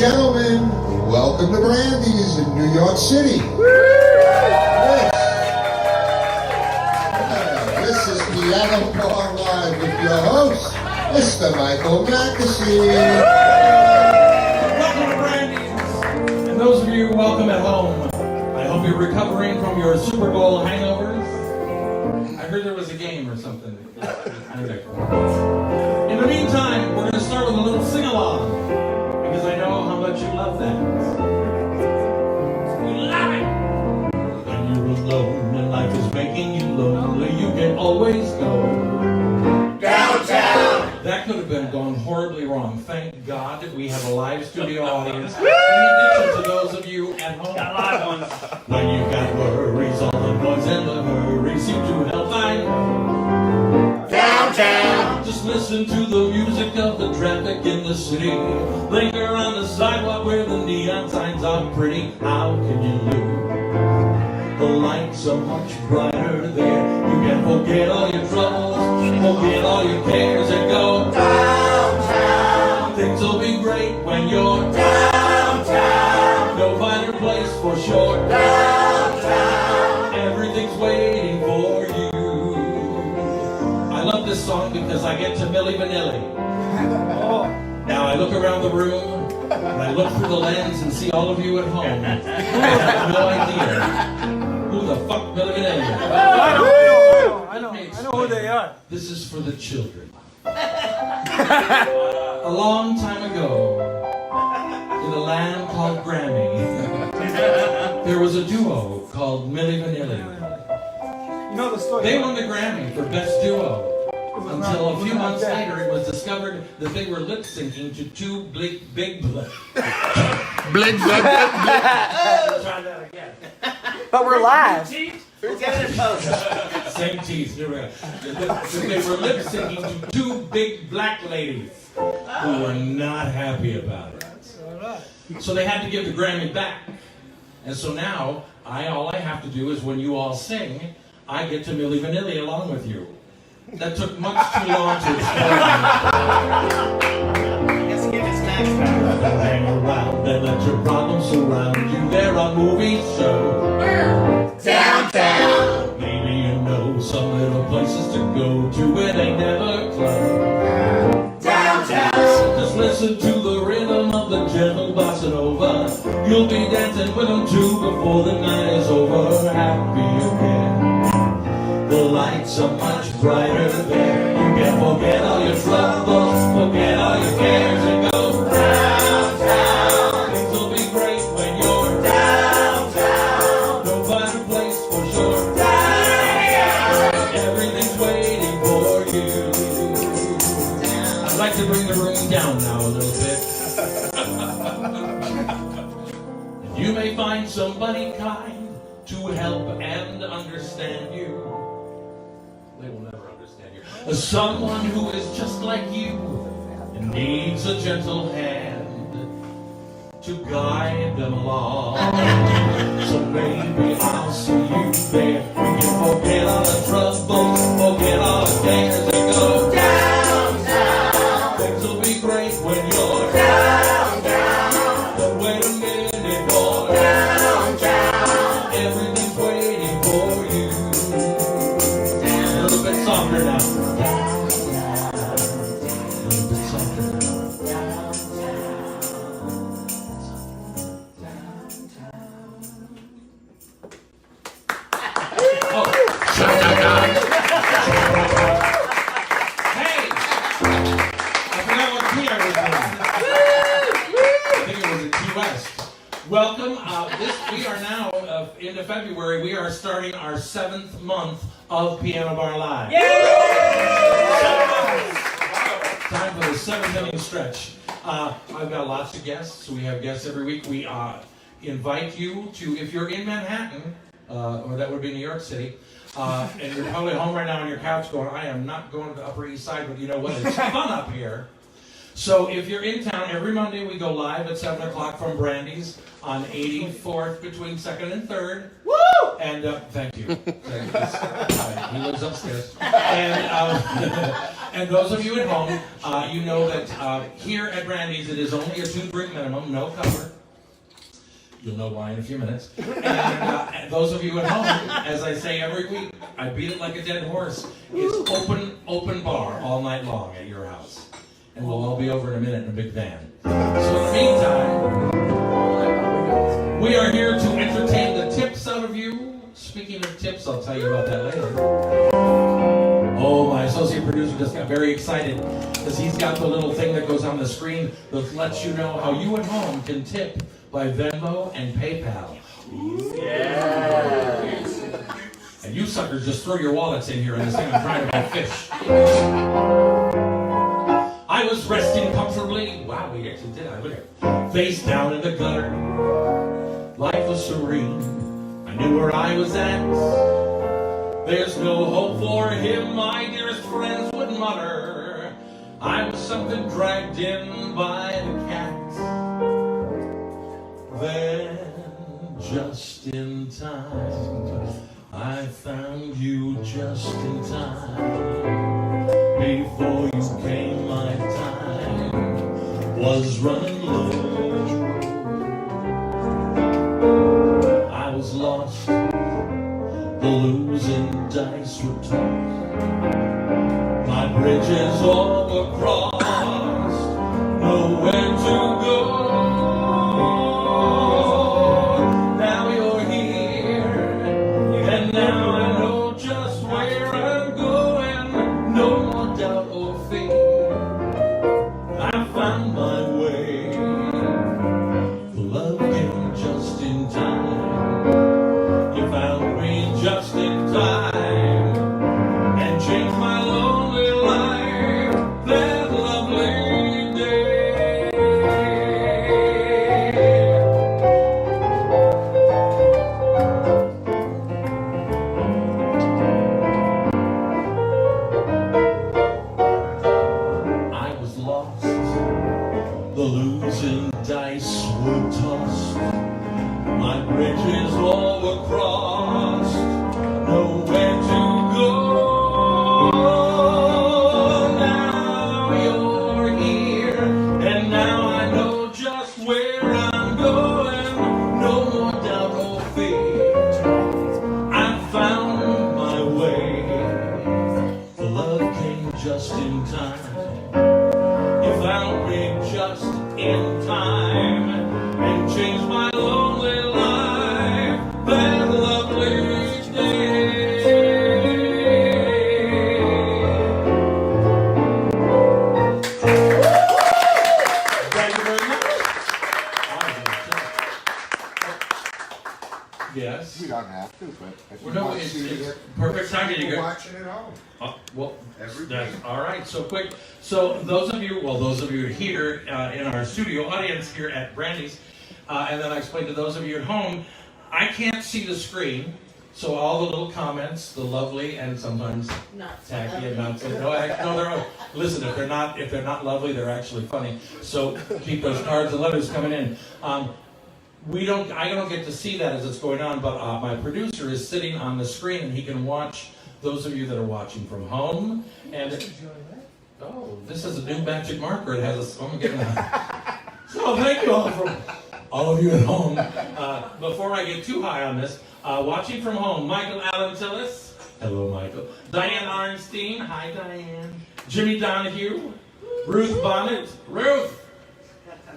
gentlemen, welcome to Brandy's in New York City. This is Piano Bar Live with your host, Mr. Michael McAsee. Welcome to Brandy's. And those of you welcome at home, I hope you're recovering from your Super Bowl hangovers. I heard there was a game or something. In the meantime, we're going to start with a little sing-along, because I know how much you love that. You love it! When you're alone and life is making you lonely, you can always go downtown. That could have been gone horribly wrong. Thank God that we have a live studio audience. In addition to those of you at home. Got live ones. When you got worries, all the noise and the hurry seem to help downtown. Just listen to the music of the traffic in the city. Linger on the sidewalk where the neon signs are pretty. How can you lose? The lights are much brighter there. You can forget all your troubles, forget all your cares, and go downtown. Things will be great when you're downtown. No finer place for sure. Downtown. Everything's waiting for you. I love this song because I get to Milli Vanilli. Now I look around the room, and I look through the lens and see all of you at home. I have no idea who the fuck Milli Vanilli is. I know who they are. This is for the children. A long time ago, in a land called Grammy, there was a duo called Milli Vanilli. You know the story. They won the Grammy for Best Duo. Until a few months later, it was discovered that they were lip syncing to two big Blig. Try that again. But we're live. Who's getting it posted? Same teeth. Here we go. They were lip syncing to two big black ladies who were not happy about it. So they had to give the Grammy back. And so now, all I have to do is when you all sing, I get to Milli Vanilli along with you. That took much too long to explain. Guess give us snacks back. Hang around and let your problems surround you. There are movie shows downtown. Maybe you know some little places to go to where they never close. Downtown. Just listen to the rhythm of the gentle bossa nova. You'll be dancing with them too before the night is over. Happy again. The lights are much brighter there. You can forget all your troubles, forget all your cares, and go downtown. Things will be great when you're downtown. No better place for sure. Downtown. Everything's waiting for you. I'd like to bring the room down now a little bit. And you may find somebody kind to help and understand you. They will never understand you. Someone who is just like you and needs a gentle hand to guide them along. So maybe I'll see you there. We can forget all the troubles, forget all the cares, and go downtown. Things will be great when you're downtown. But wait a minute more. Downtown. Everything's waiting for you. A little bit softer now. A little bit softer now. Oh. Hey! I forgot what key I was in. I think it was in Key West. Welcome. We are now into February. We are starting our 7th month of Piano Bar Live. Yay! Time for the 7th inning stretch. I've got lots of guests. We have guests every week. We invite you to, if you're in Manhattan, or that would be New York City, and you're probably home right now on your couch going, I am not going to the Upper East Side, but you know what? It's fun up here. So if you're in town, every Monday we go live at 7 o'clock from Brandy's on 84th between 2nd and 3rd. Woo! And thank you. He lives upstairs. And those of you at home, you know that here at Brandy's it is only a 2-drink minimum, no cover. You'll know why in a few minutes. And those of you at home, as I say every week, I beat it like a dead horse. It's open bar all night long at your house. And we'll all be over in a minute in a big van. So in the meantime, we are here to entertain the tips out of you. Speaking of tips, I'll tell you about that later. Oh, my associate producer just got very excited because he's got the little thing that goes on the screen that lets you know how you at home can tip by Venmo and PayPal. Yeah. And you suckers just throw your wallets in here and this thing I'm trying to buy fish. I was resting comfortably. Wow, we actually did. I look at face down in the gutter. Life was serene. I knew where I was at. There's no hope for him, my dearest friends would mutter. I was something dragged in by the cat. Then, just in time, I found you just in time. Before you came, my time was running low. I was lost, the losing dice were tossed. My bridges all were crossed, nowhere to go. Now you're here, and now I know just where I'm going. No more doubt or fear, I found my way. The love came just in time. You found me just in time and changed my lonely life that lovely day. I was lost, the losing dice were tossed. My bridges all were crossed, nowhere to go. Now you're here, and now I know just where I'm going. No more doubt or fear, I found my way. The love came just in time. You found me just in time and changed my lonely life that lovely day. Thank you very much. Yes. We don't have to, but if you Well, no, want to it's see it, perfect timing. You You're go. watching at home. Well, Every that's day. all right. So quick. So those of you here in our studio audience here at Brandy's, and then I explained to those of you at home, I can't see the screen, so all the little comments, the lovely and sometimes tacky and not so. No, they're listen. If they're not lovely, they're actually funny. So keep those cards and letters coming in. I don't get to see that as it's going on, but my producer is sitting on the screen and he can watch those of you that are watching from home. And oh, this is a new magic marker. It has I'm getting So thank you all of you at home. Before I get too high on this, watching from home, Michael Allen Tillis. Hello, Michael. Diane Arnstein. Hi, Diane. Jimmy Donahue. Ruth Bonnet. Ruth!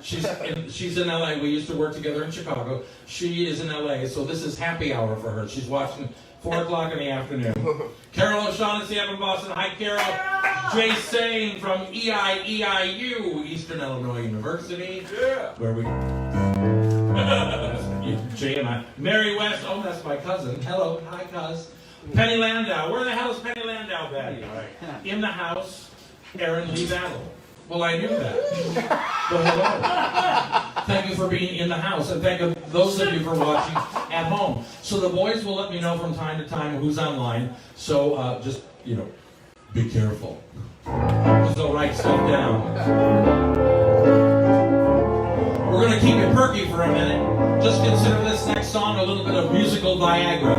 She's in LA. We used to work together in Chicago. She is in LA, so this is happy hour for her. She's watching 4 o'clock in the afternoon. Carol O'Shaughnessy up in Boston. Hi, Carol. Jay Sane from EIEIU, Eastern Illinois University. Yeah. Where we... Jay and I. Mary West. Oh, that's my cousin. Hello. Hi, cuz. Penny Landau. Where the hell is Penny Landau been? In the house. Aaron Lee Battle. Well, I knew that. But hello. Thank you for being in the house, and thank those of you for watching at home. So the boys will let me know from time to time who's online. So just, be careful. Just don't write stuff down. We're going to keep it perky for a minute. Just consider this next song a little bit of musical Viagra.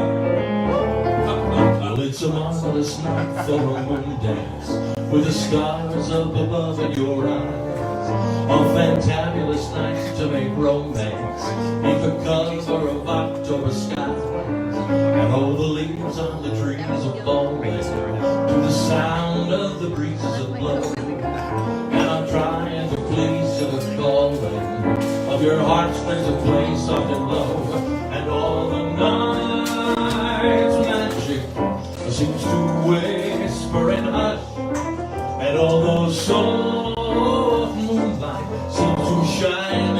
Well, it's a marvelous night for a moon dance. with the stars up above in your eyes, on fantabulous nights to make romance, neath the cover of October skies, and all the leaves on the trees are falling to the sound of the breezes that blow, and I'm trying to please to the calling of your heartstrings that play soft and low, and all the night's magic seems to whisper and hush, and all those soft moonlight seems to shine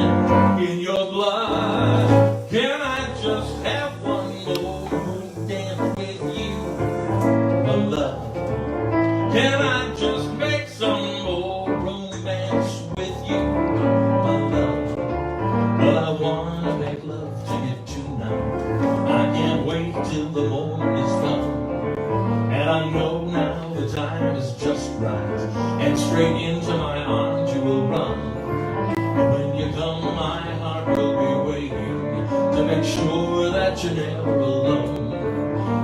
in your blood. Can I just have one more dance with you, my love? Can I just make some more romance with you, my love? Well, I wanna make love to you tonight. I can't wait till the morning is done. And I know now the time is just right, and straight into my arms you will run. And when you come, my heart will be waiting to make sure that you're never alone.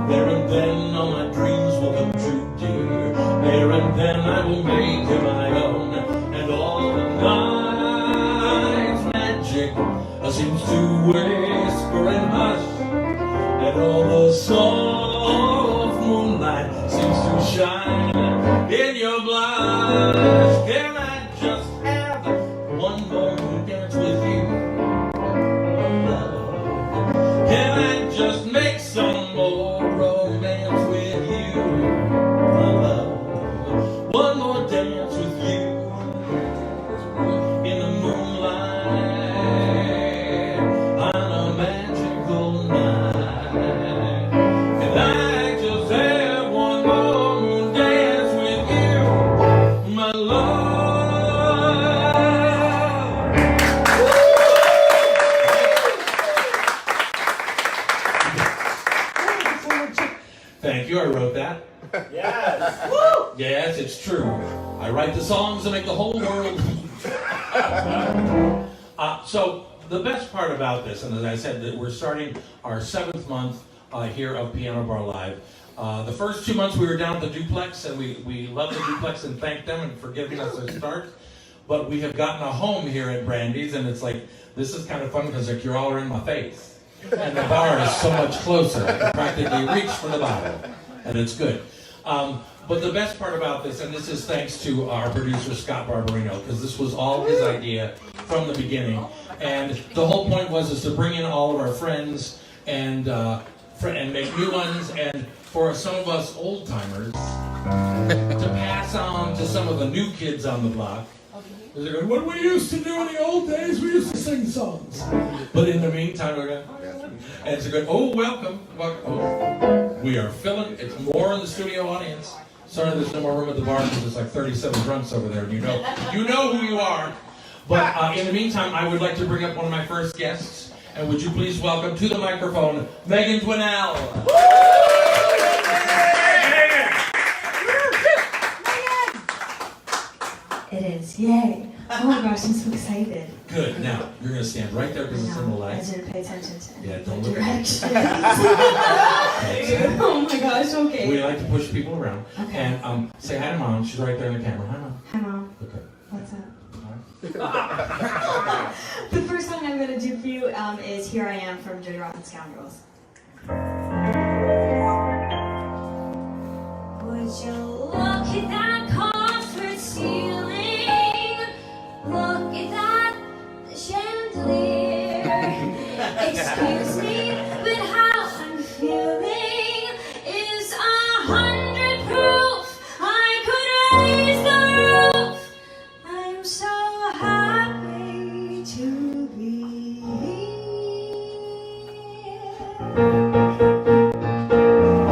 There and then all my dreams will come true, dear. There and then I will make you my own. And all the night's magic seems to whisper and hush, and all the soft moonlight seems to shine in your blood. Can I just have one more dance with you, my love? Can I just make some more romance with you, my love? One more dance with you in the moonlight on a magical night. And I just have one more dance with you, my love. Thank you, I wrote that. Yes. Yes, it's true. I write the songs that make the whole world. So the best part about this, and as I said, that we're starting our 7th month here of Piano Bar Live. The first 2 months we were down at the duplex, and we love the duplex and thank them and for giving us a start. But we have gotten a home here at Brandy's, and it's like, this is kind of fun because like you're all in my face. And the bar is so much closer. I can practically reach for the bottle, and it's good. But the best part about this, and this is thanks to our producer Scott Barbarino, because this was all his idea from the beginning. And the whole point is to bring in all of our friends and make new ones, and for some of us old timers to pass on to some of the new kids on the block. They're going, what we used to do in the old days, we used to sing songs. But in the meantime, we're going, and it's a good, oh, welcome. Oh, we are filling, it's more in the studio audience. Sorry, there's no more room at the bar because there's like 37 drunks over there. You know who you are. But in the meantime, I would like to bring up one of my first guests. And would you please welcome to the microphone, Megan Dwinell. It is. Yay. Oh my gosh, I'm so excited. Good. Now, you're going to stand right there because it's in the light. I didn't pay attention to Yeah, don't look at directions. Oh my gosh, okay. We like to push people around. Okay. And say hi to Mom. She's right there in the camera. Hi, Mom. Hi, Mom. Okay. What's up? The first song I'm going to do for you is Here I Am from Johnny Rotten Scoundrels. Would you look at that copper ceiling? Look at that chandelier. Excuse me, but how I'm feeling is 100 proof. I could raise the roof. I'm so happy to be here.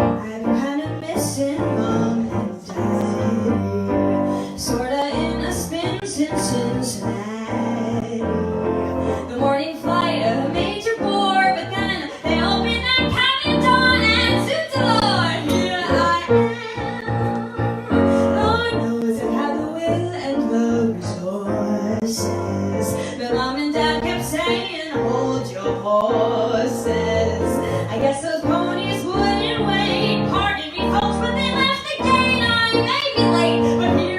I've been kind of missing Mom and Daddy, sorta in a spin since Cincinnati. The morning flight of a major bore, but then they opened that cabin door and soon to Lord, here I am. Lord knows I've had the will and the resources, but Mom and Dad kept saying, hold your horses. I guess those ponies wouldn't wait. Pardon me, folks, but they left the gate. I may be late, but here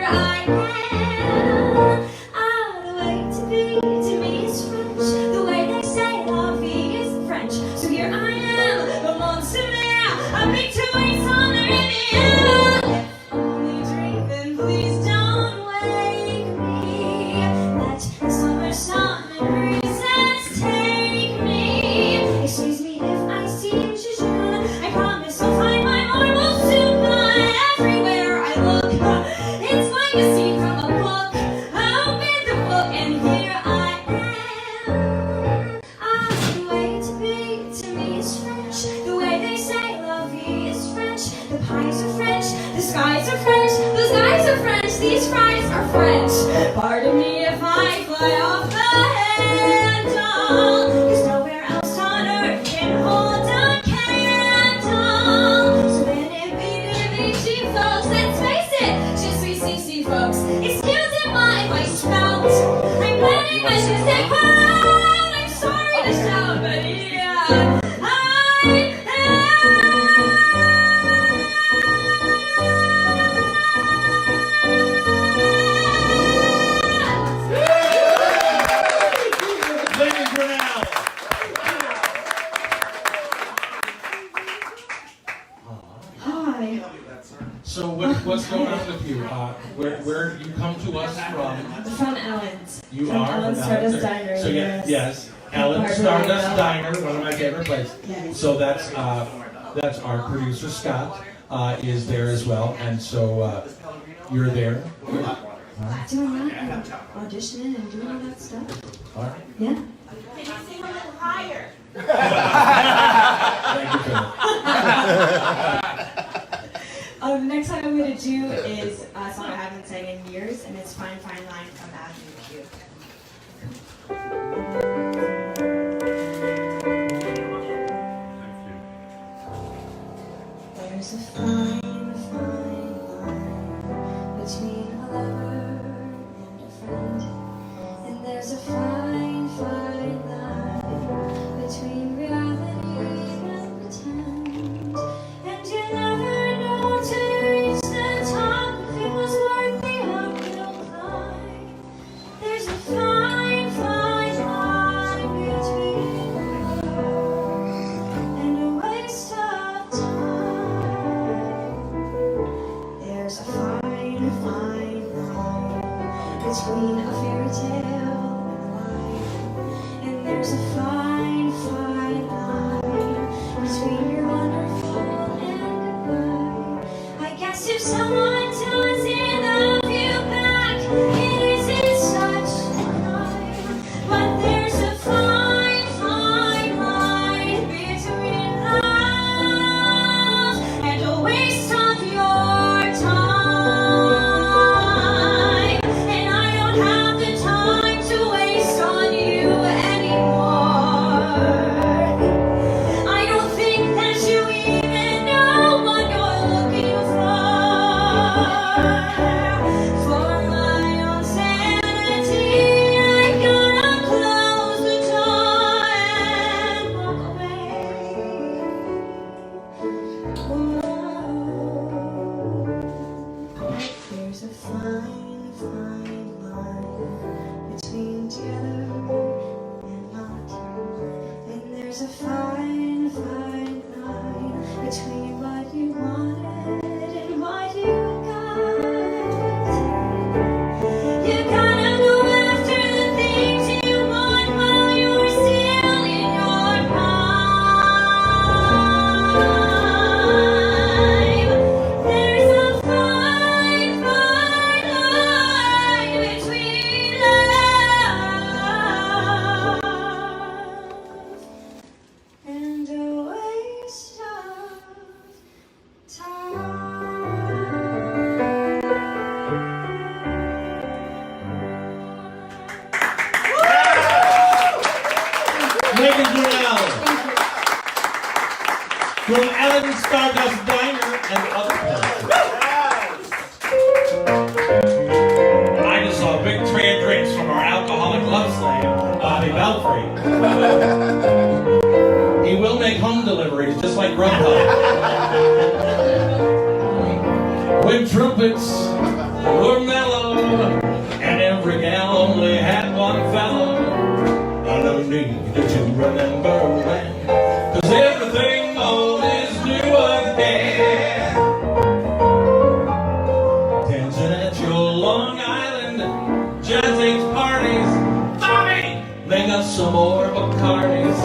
what's going on with you? Where you come to us from? From Ellen's. You from are Ellen's from Stardust Ellen's. Diner. So yes, Ellen's Stardust Diner, one of my favorite places. Yes. So that's our producer Scott is there as well, and so you're there. Doing that and auditioning and doing all that stuff. All right. Yeah. Can you sing a little higher? Thank you, Phil. Next song I'm going to do is a song I haven't sang in years, and it's Fine Fine Line from Avenue Q. There's a fine, fine line between a lover and a friend, and there's a fine, fine line between reality and pretend, and you never know till you reach the top if it was worth the uphill climb. There's a fine, fine line between love and a waste of time. There's a fine, fine line between a fairy tale and life, and there's a fine, fine line between your wonderful and goodbye. I guess if someone doesn't love you back, it isn't such a crime. But there's a fine, fine line between love and a waste of your time. And I don't have the time to waste on you anymore. I don't think that you even know what you're looking for. For my own sanity, I gotta close the door and walk away. There's a fine, fine line between together and not. And there's a fine, fine line between what you wanted and what you got. You gotta go after the things you want while you're still in your prime. There's a fine, fine line between love and a waste of time. Megan Brunel from Ellen's Stardust Diner and other places. I just saw a big tray of drinks from our alcoholic love slave, Bobby Belfry. He will make home deliveries just like Grubhub. When trumpets were mellow and every gal only had one fellow, I don't need to remember when, 'cause everything old is new again. Dancing at your Long Island Jazz Age parties, Bobby, they got some more Bacardis.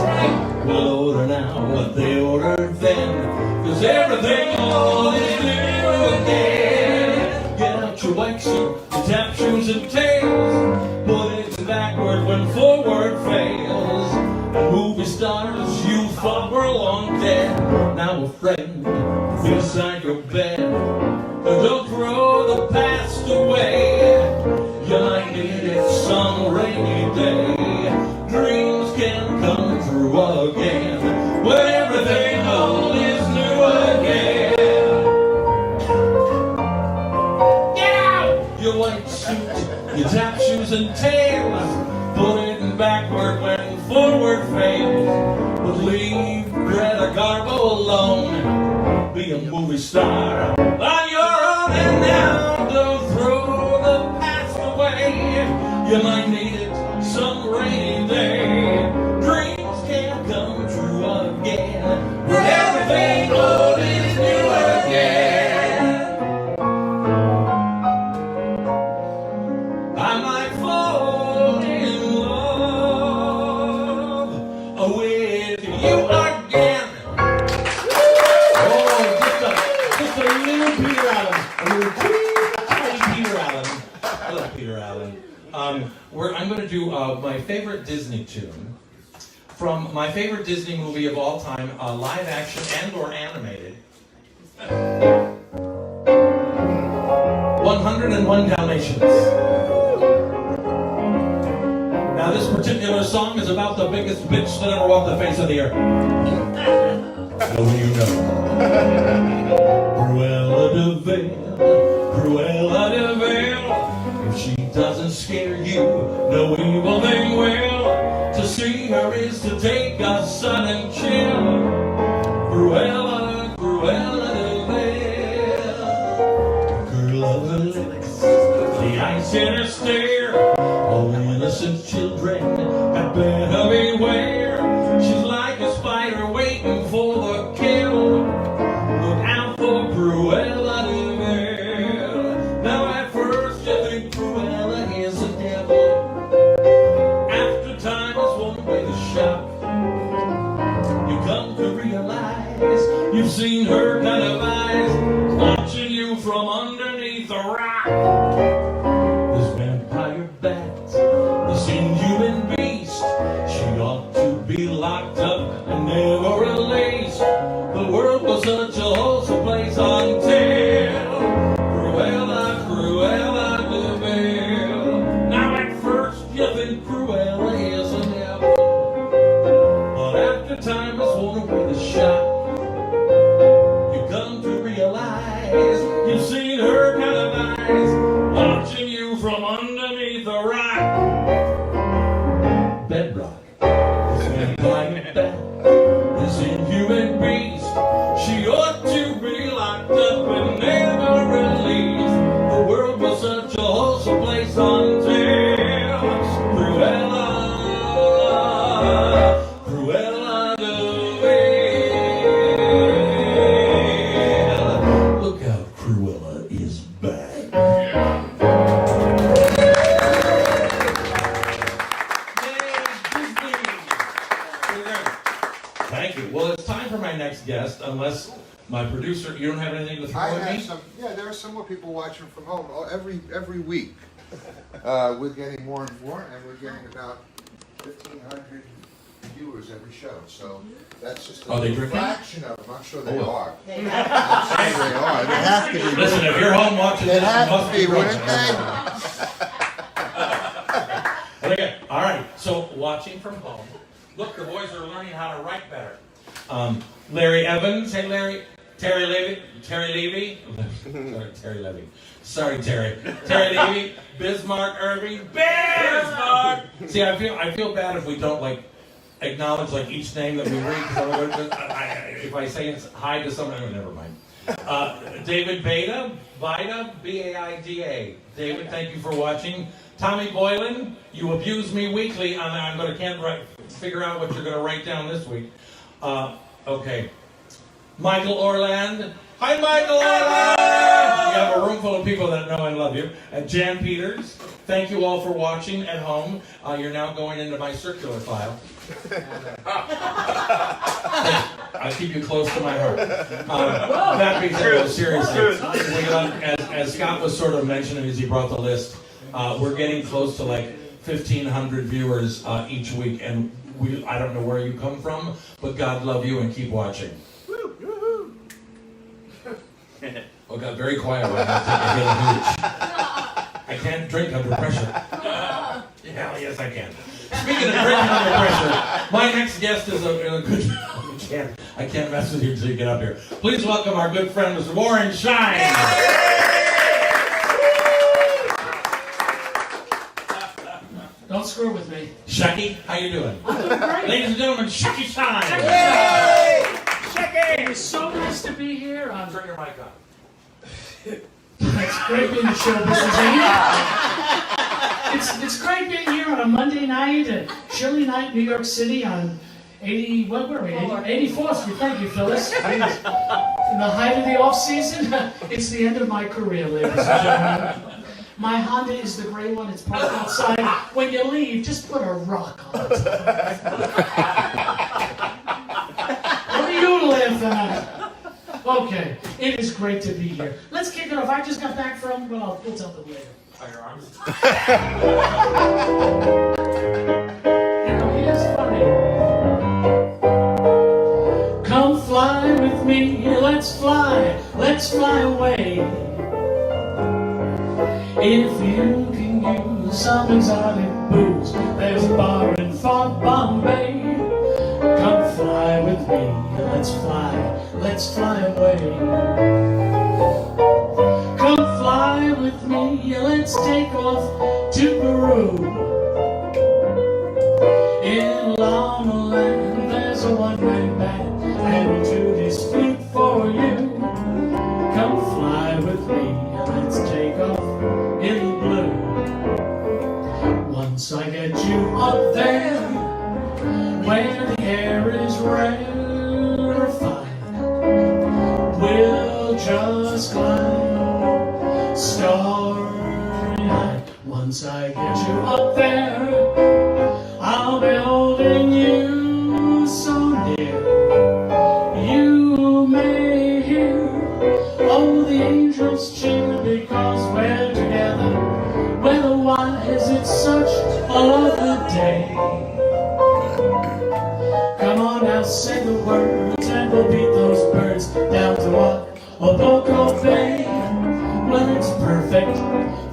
We'll order now what they ordered then, 'cause everything old is new again. Get out your white suit, your tap shoes and tails, put it backward when forward fails. And movie stars you thought were long dead, now a friend beside your bed. Don't throw the past away, you might need it some rainy day. Dreams can come through again when everything old is new again. Get out your white suit, your tap shoes and tails, put it backward when forward fails. But leave Greta Garbo alone, be a movie star on your own. And now don't throw the past away, you might need it some rainy day. Dreams can come true again when everything old is new again. from my favorite Disney movie of all time, live action and or animated. 101 Dalmatians. Now this particular song is about the biggest bitch that ever walked the face of the earth. So you know. Cruella de Vil, Cruella de Vil. If she doesn't scare you, no evil thing will. To see her is to take a sudden chill. Cruella, Cruella de Vil. Curl of her lips, the ice in her stare. All innocent children had better beware. She's like a spider waiting for the kill. Look out for Cruella de Vil. Now at first you think Cruella is a devil. After time has worn away the shock, you come to realize you've seen her kind of eyes watching you from underneath a rock. This vampire bat, this inhuman beast, she ought to be locked up and never released. The world was such a wholesome place until Cruella, Cruella de Vil. Now at first you think Cruella is a devil, but after time has worn away the shock, you come to realize you've seen her kind of eyes watching you from underneath a rock. Bedrock, this vampire bat, this inhuman beast, she ought to be locked up and never released. The world was such a wholesome place until Cruella, Cruella de Vil. Look out, Cruella is back. Thank you. Well, it's time for my next guest, unless my producer, you don't have anything to throw I at have me? some. Yeah, there are some more people watching from home. Every week, we're getting more and more, and we're getting about 1,500 viewers every show. So that's just a Are they drinking? fraction of them. I'm sure they Oh. are. I'm sure they are. They have to be. Listen, if you're home watching They this, you have must to be be, drunk. wouldn't they? Okay, all right. So watching from home. Look, the boys are learning how to write better. Larry Evans, hey Larry. Terry Levy. Sorry, Terry Levy. Sorry, Terry. Terry Levy. Bismarck Irving. Bismarck. See, I feel bad if we don't like acknowledge like each name that we read. If I say it's hi to someone, oh, never mind. David Vida, B-A-I-D-A. David, thank you for watching. Tommy Boylan, you abuse me weekly. Can't figure out what you're going to write down this week. Okay. Michael Orland. Hi, Michael Orland! You have a room full of people that know and love you. And Jan Peters, thank you all for watching at home. You're now going into my circular file. I keep you close to my heart. That being said, seriously, as Scott was sort of mentioning as he brought the list, we're getting close to like 1,500 viewers each week, and I don't know where you come from, but God love you and keep watching. Oh, got very quiet when I take a hooch. I can't drink under pressure. Hell yes, I can. Speaking of drinking under pressure, my next guest is a good. I can't mess with you until you get up here. Please welcome our good friend, Mr. Warren Shine. Don't screw with me. Shucky, how you doing? I'm doing great. Ladies and gentlemen, Shucky Shine. It is so nice to be here. Turn your mic on. It's great being in show business. It's great being here on a Monday night, a chilly night in New York City on 84th Street. Thank you, Phyllis. In the height of the off season, it's the end of my career, ladies and gentlemen. My Honda is the gray one. It's parked outside. When you leave, just put a rock on it. What are you laughing at? Okay, it is great to be here. Let's kick it off. I just got back from, well, we'll tell them later. Firearms. You know, he is funny. let's fly away. If you can use some exotic booze, there's a bar in Fort Bombay. Come fly with me, let's fly away. Come fly with me, let's take off to Peru. In Llama Land, there's a one-man band, and to dispute for you. Come fly with me, let's take off in the blue. Once I get you up there, where the air is rarefied, we'll just climb starry-eyed. Once I get you up there, I'll be holding you so near. You may hear, oh, the angels cheer, because we're together. Weather-wise, it's such a lovely day. Come on now, say the words, and we'll beat those birds down to Oboco Bay. Well, it's perfect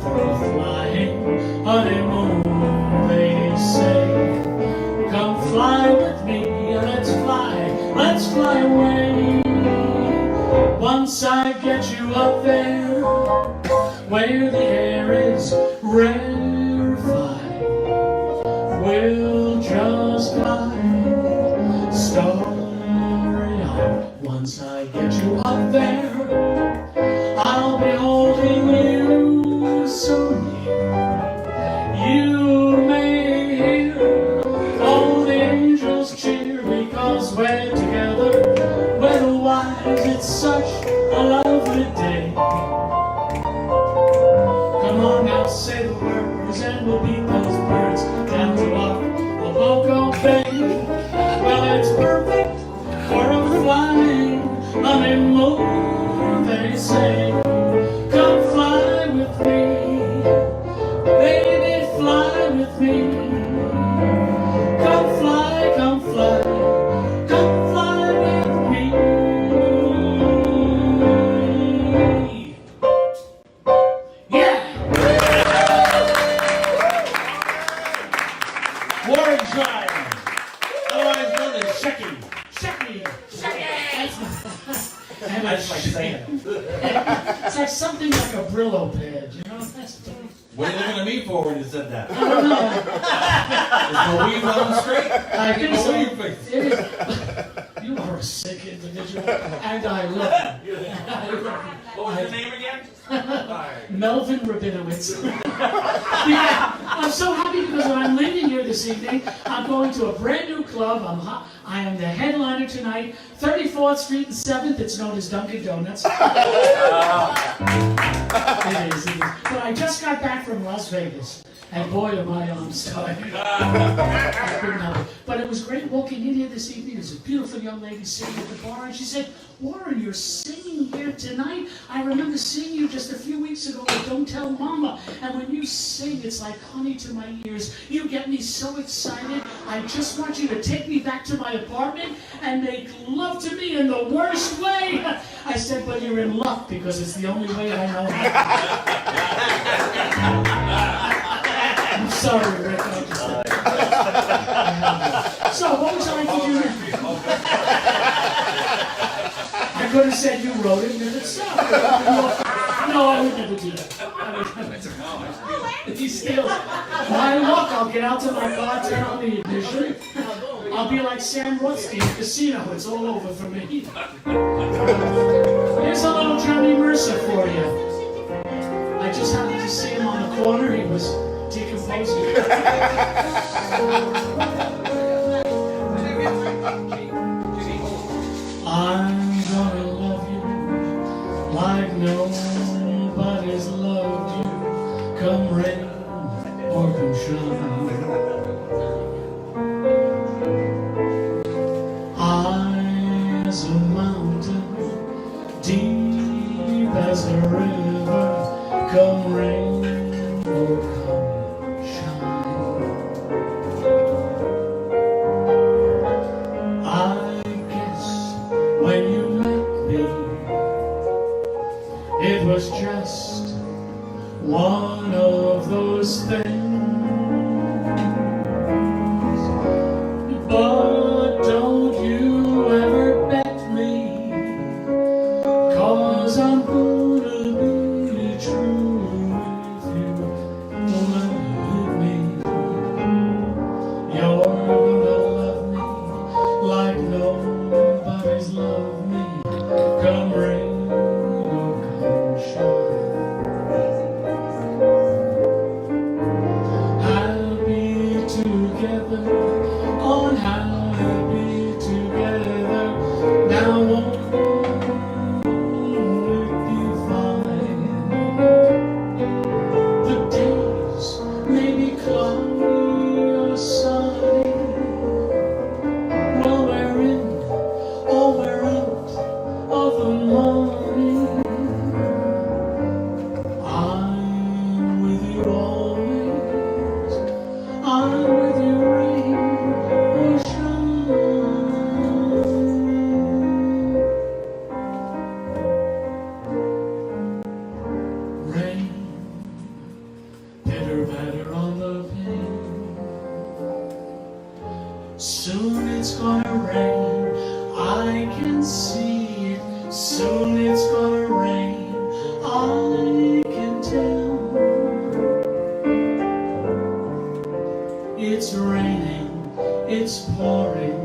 for a flying honeymoon, they say. Come fly with me, let's fly away. Once I get you up there, where the air is rarefied, we'll just climb starry-eyed. Once I get you up there, I'll be holding you so near. You may hear, oh, the angels cheer, because we're together. Weather-wise, it's such a lovely day. Come on now, say the words, and we'll beat those birds down to Oboco Bay. Well, it's perfect for a flying honeymoon, they say. Come fly with me, baby, fly with me. Come fly, come fly, come fly with me. Yeah! Warren Tribe, otherwise known as Shecky. Shecky! I just like saying it. It's like something like a Brillo pad, you know? That's What are you looking at me for when you said that? I don't know. Is the weave on straight? I think so. What do you think? It is. You are a sick individual, and I love you. What was your name again? Melvin Rabinowitz. Yeah, I'm so happy because when I'm leaving here this evening, I'm going to a brand new club. I am the headliner tonight, 34th Street and 7th. It's known as Dunkin' Donuts. It is. But I just got back from Las Vegas, and boy, am I tired. I couldn't help it. But it was great walking in here this evening. There's a beautiful young lady sitting at the bar, and she said, "Warren, you're singing here tonight. I remember seeing you just a few weeks ago at Don't Tell Mama. And when you sing, it's like honey to my ears. You get me so excited. I just want you to take me back to my apartment and make love to me in the worst way." I said, "But you're in luck, because it's the only way I know how." I'm sorry, Rick. So, what would you like to do now? I could have said you wrote it and then it's not. No, I would never do that. If he steals my luck, I'll get out to my car, turn on the ignition. I'll be like Sam Rutsky in Casino. It's all over for me. Here's a little Johnny Mercer for you. I just happened to see him on the corner. He was decomposing. I'm gonna love you like nobody's loved you. Come rain or come shine. High as a mountain, deep as a river. Come rain or come shine. was just one of those things. But don't you ever bet me, 'cause I'm gonna be true if you let me. You're gonna love me like nobody's loved me. Come rain or come shine. Happy together, unhappy together. Now won't it be fine? The days may be cloudy or sunny. Well, we're in or we're out of the morning. I'm with you always. I'm with you, rain or shine. Rain, pitter patter on the pane. Soon it's gonna rain, I can see it. Soon it's gonna rain, I can tell. It's raining, it's pouring,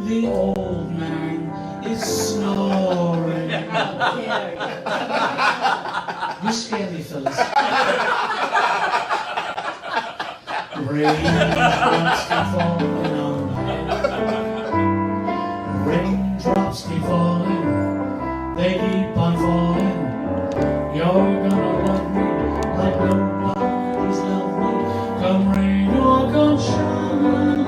the old man is snoring. You scare me, Phyllis. Raindrops keep falling on my head. Raindrops keep falling, they keep on falling. You're gonna love me like nobody's loved me. Come rain or come shine.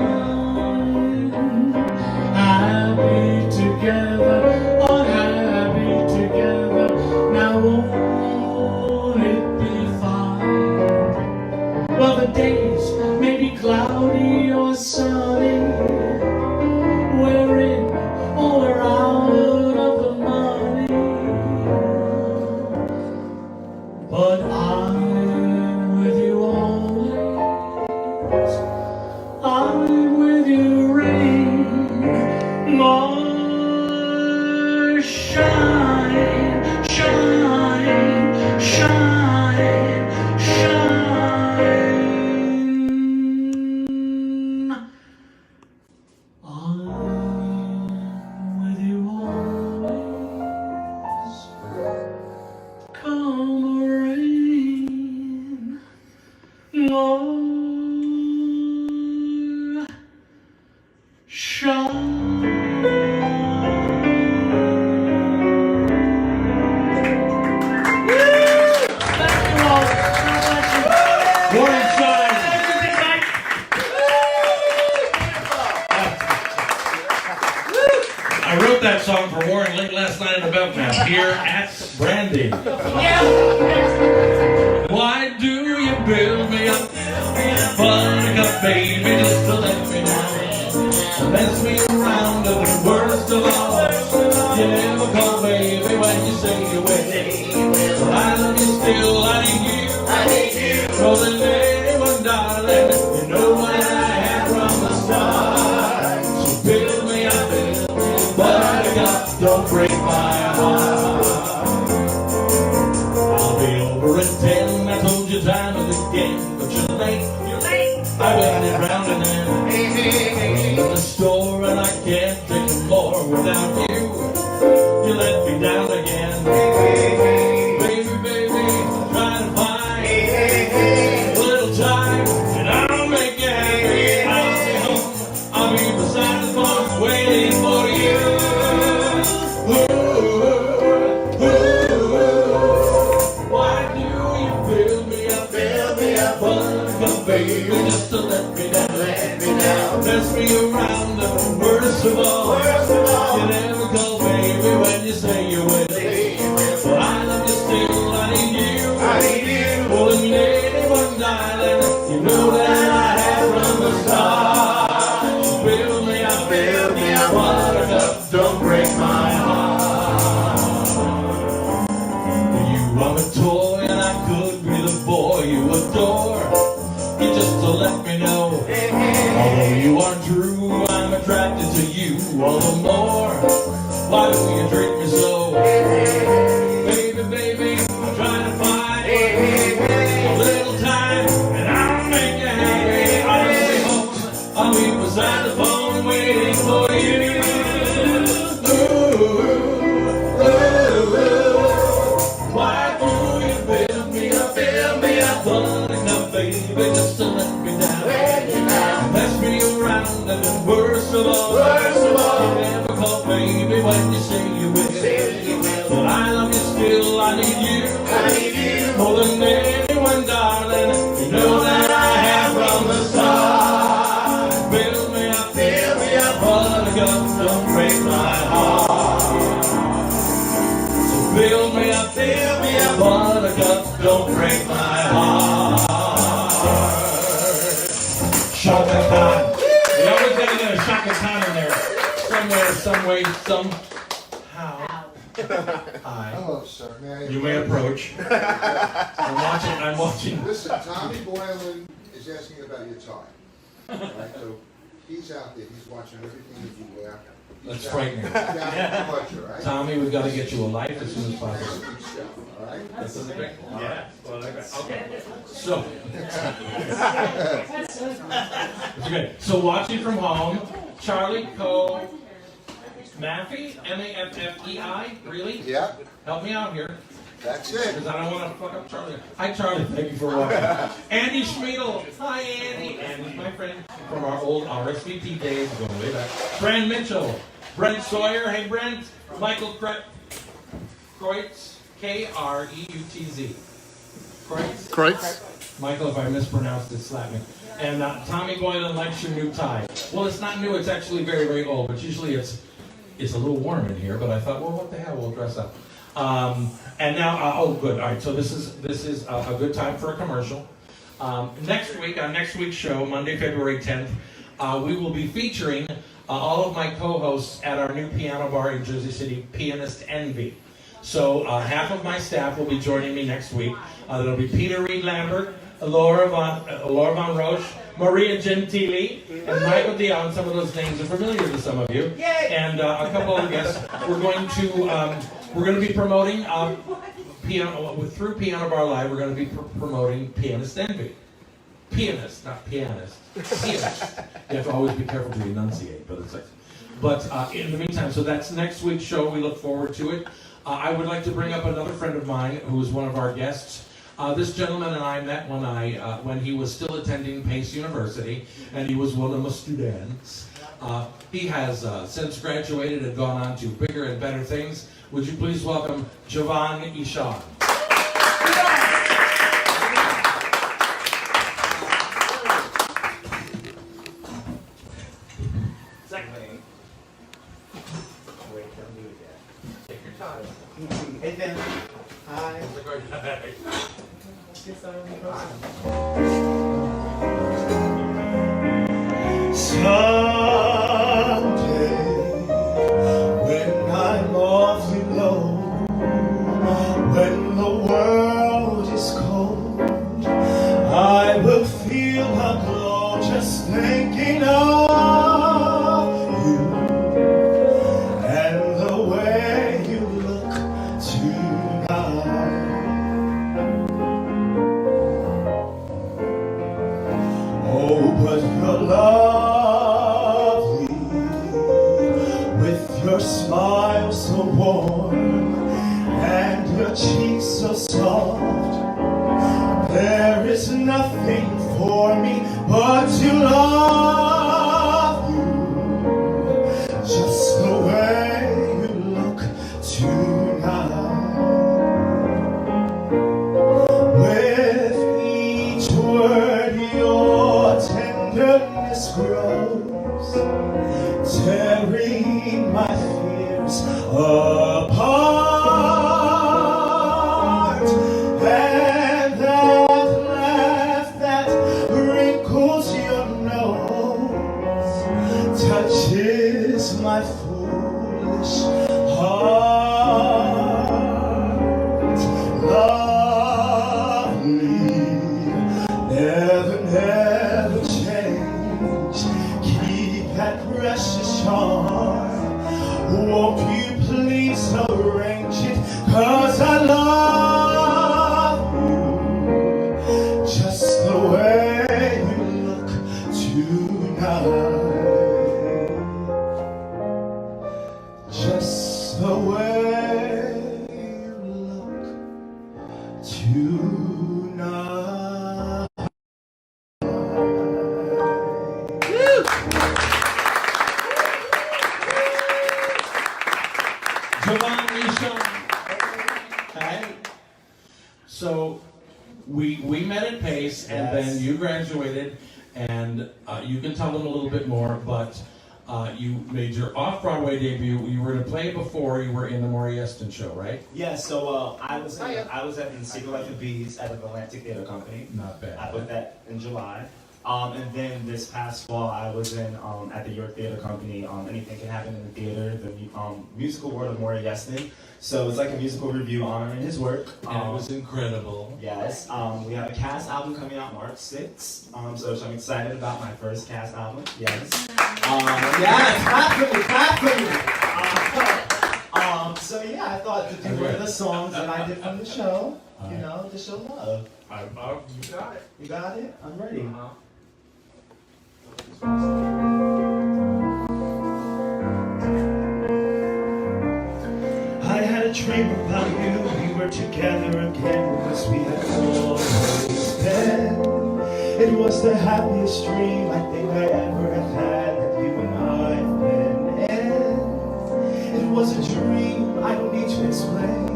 Happy together, unhappy together. Now won't it be fine? Well, the days may be cloudy or sunny. We're in or we're out of the money. But I'm with you always. I'm with you, rain or shine, shine, shine, shine. I'm with you always. Come rain or shine. Thank you all. God bless you. Warren Stein. I wrote that song for Warren late last night in the Belknap here at Brandy. Why do you build me up, buttercup baby, just to let me down? Mess me around to the worst of all. You never call baby when you say you're with me. But I love you still, I need you. More than anyone, darling, you know what I had from the start. So build me up, buttercup, don't break my heart. I'll be over at 10, I told you time and again, but you're late. I waited round and then in the store, and I can't take no more without you. You let me down again. Baby, baby, try to find a little time, and I'll make you happy. I'll be home, I'll be beside the phone waiting for you. Ooh, why do you build me up, buttercup baby, just to let me down? Mess me around the worst of all. You never call baby when you say you're with me. But I love you still, I need you. More than anyone, darling, you know that I had from the start. Build me up, buttercup, don't break my heart. You attracted to you all the more. Why do you treat me so? Baby, baby, I'm trying to find a little time, and I'll make you happy. I'll be home, I'll be beside the phone waiting for you. Why do you build me up, fun enough, baby, just to let me down? Pass me around, and then worst of all, you never call baby when you say you will. But I love you still, I need you more than anyone, darling. You know that I have from the start. Build me up, buttercup, don't break my heart. So build me up, buttercup, don't break my heart. Shaka Khan. We always gotta get a Shaka Khan in there. Somewhere, some way, somehow. Hi. Hello, sir. You may approach. I'm watching. Listen, Tommy Boylan is asking about your tie. Right, so he's out there, he's watching everything that you wear. That's frightening. Right? Tommy, we've got to get you a life as soon as possible. All right? That's great. Yeah. Well, okay. So, it's good. So watching from home, Charlie Cole Maffei, Maffei, really? Yeah, Help me out here, that's it. because I don't want to fuck up Charlie. Hi, Charlie. Thank you for watching. Andy Schmiedel. Hi, Andy. Andy's my friend from our old RSVP days, going way back. Brand Mitchell. Brent Sawyer. Hey, Brent. Michael Kreutz. Kreutz. Kreutz. Michael, if I mispronounced it, slap me. And Tommy Boylan likes your new tie. Well, it's not new. It's actually very, very old. But usually it's a little warm in here. But I thought, well, what the hell? We'll dress up. And now, oh, good. All right. So this is a good time for a commercial. Next week, on next week's show, Monday, February 10th, we will be featuring all of my co-hosts at our new piano bar in Jersey City, Pianist Envy. So half of my staff will be joining me next week. There'll be Peter Reed Lambert, Laura Von Roche, Maria Gentili, and Michael Dion. Some of those names are familiar to some of you. And a couple of guests. We're going to be promoting through Piano Bar Live. We're going to be promoting Pianist Envy. Pianist, not pianist. Pianist. You have to always be careful to enunciate, but it's like. But in the meantime, so that's next week's show. We look forward to it. I would like to bring up another friend of mine who is one of our guests. This gentleman and I met when he was still attending Pace University, and he was one of my students. He has since graduated and gone on to bigger and better things. Would you please welcome Javan Ishan? Hey, Ben. Hi. Someday, when I'm awfully low, when the world is cold, I will feel a glow just thinking of you and the way you look tonight. Oh, but you're lovely, with your smile so warm and your cheeks so soft. There is nothing for me but to love you, just the way you look tonight. With each word your tenderness grows, tearing my fears apart. And that laugh that wrinkles your nose touches my foolish heart. Lovely, never change. Keep that precious charm. Won't you please arrange it? 'Cause I love you just the way you look tonight. Just the way you look tonight. Giovanni, Sean. Hey. So we met at Pace, and Yes. then you graduated, and you can tell them a little bit more, but you made your off-Broadway debut. You were in a play before. You were in the Maury Eston show, right? Yeah, so I was at the Secret Life of Bees at the Atlantic Theater Company. Not bad. I put that in July. And then this past fall, I was in at the York Theater Company. Anything Can Happen in the Theater, the musical world of Maury Eston. So it's like a musical review honoring his work. And it was incredible. Yes, we have a cast album coming out March 6th. So I'm excited about my first cast album. Yes. Yes, clap for me. So yeah, I thought to do one of the songs that I did from the show. You know, to show love. You got it. You got it? I'm ready. I had a dream about you, we were together again, as we had always been. It was the happiest dream I think I ever have had, that you and I have been in. It was a dream, I don't need to explain.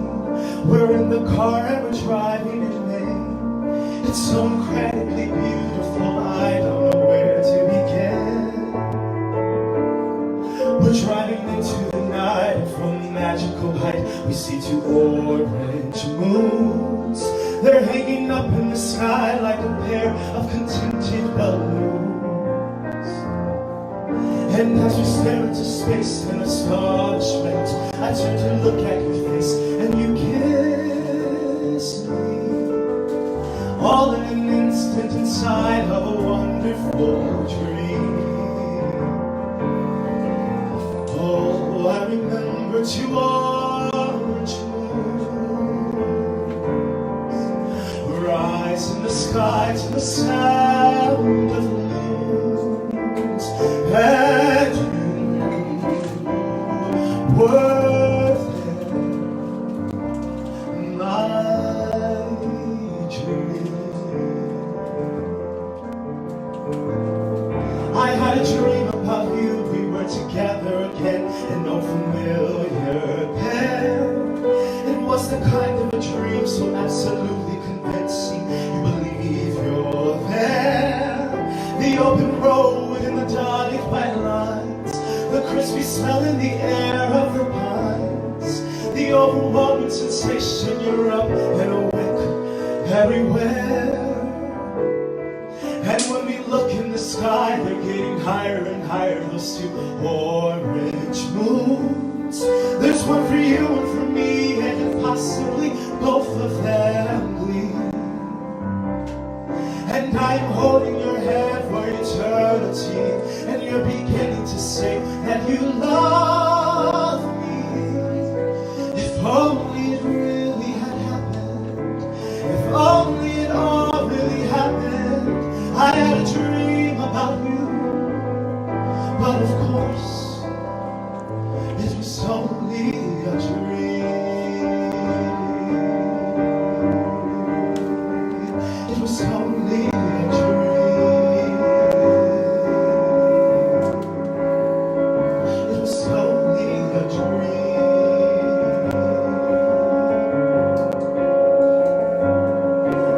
We're in the car and we're driving in Maine. It's so incredibly beautiful, I don't know where to begin. We're driving into the night, and from a magical height we see two orange moons. They're hanging up in the sky like a pair of contented balloons. And as we stare into space in astonishment, I turn to look at your face and you kiss me. All in an instant inside of a wonderful dream. Oh, I remember two orange moons rise in the sky to the sound of balloons. And you were there, my dream. I had a dream about you, we were together again, in no familiar pair. It was the kind of a dream so absolutely convincing, you believe you're there. The open road and the dotted white lines, the crispy smell in the air of the pines, the overwhelming sensation you're up and awake everywhere. And when we look in the sky, they're getting higher and higher, those two orange moons. There's one for you and for me, and if possibly both of them gleam. And I am holding your hand for eternity, and you're beginning to say that you love me. If only it really had happened, if only it all really happened. I had a dream about you, but of course, it was only a dream. It was only a dream. It was only a dream.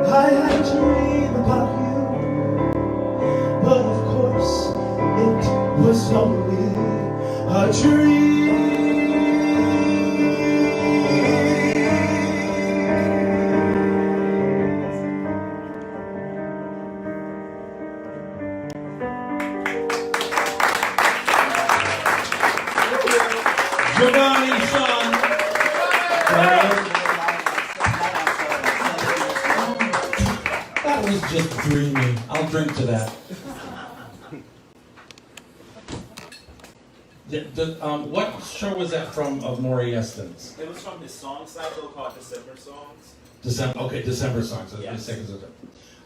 I had a dream about you, but of course, it was only a dream. Giovanni, Sean. That was just dreamy. I'll drink to that. What show was that from of Maury Yeston's? It was from his song cycle called December Songs. December songs. So Yes.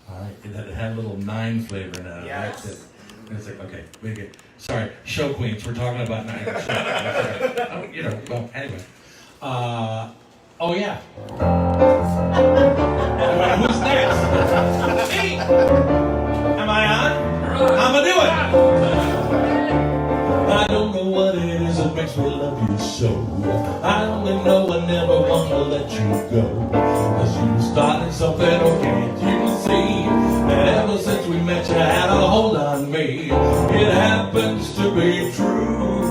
All right, and it had a little 9 flavor now. Yes. Right? And it's like, okay, we get. Sorry, show queens. We're talking about 9. Well, anyway. Oh yeah. Who's next? Hey, am I on? How am I doing? I don't know what it is that makes me love you so. I only know I never want to let you go. Cause you started something, oh can't you see? That ever since we met you had a hold on me. It happens to be true.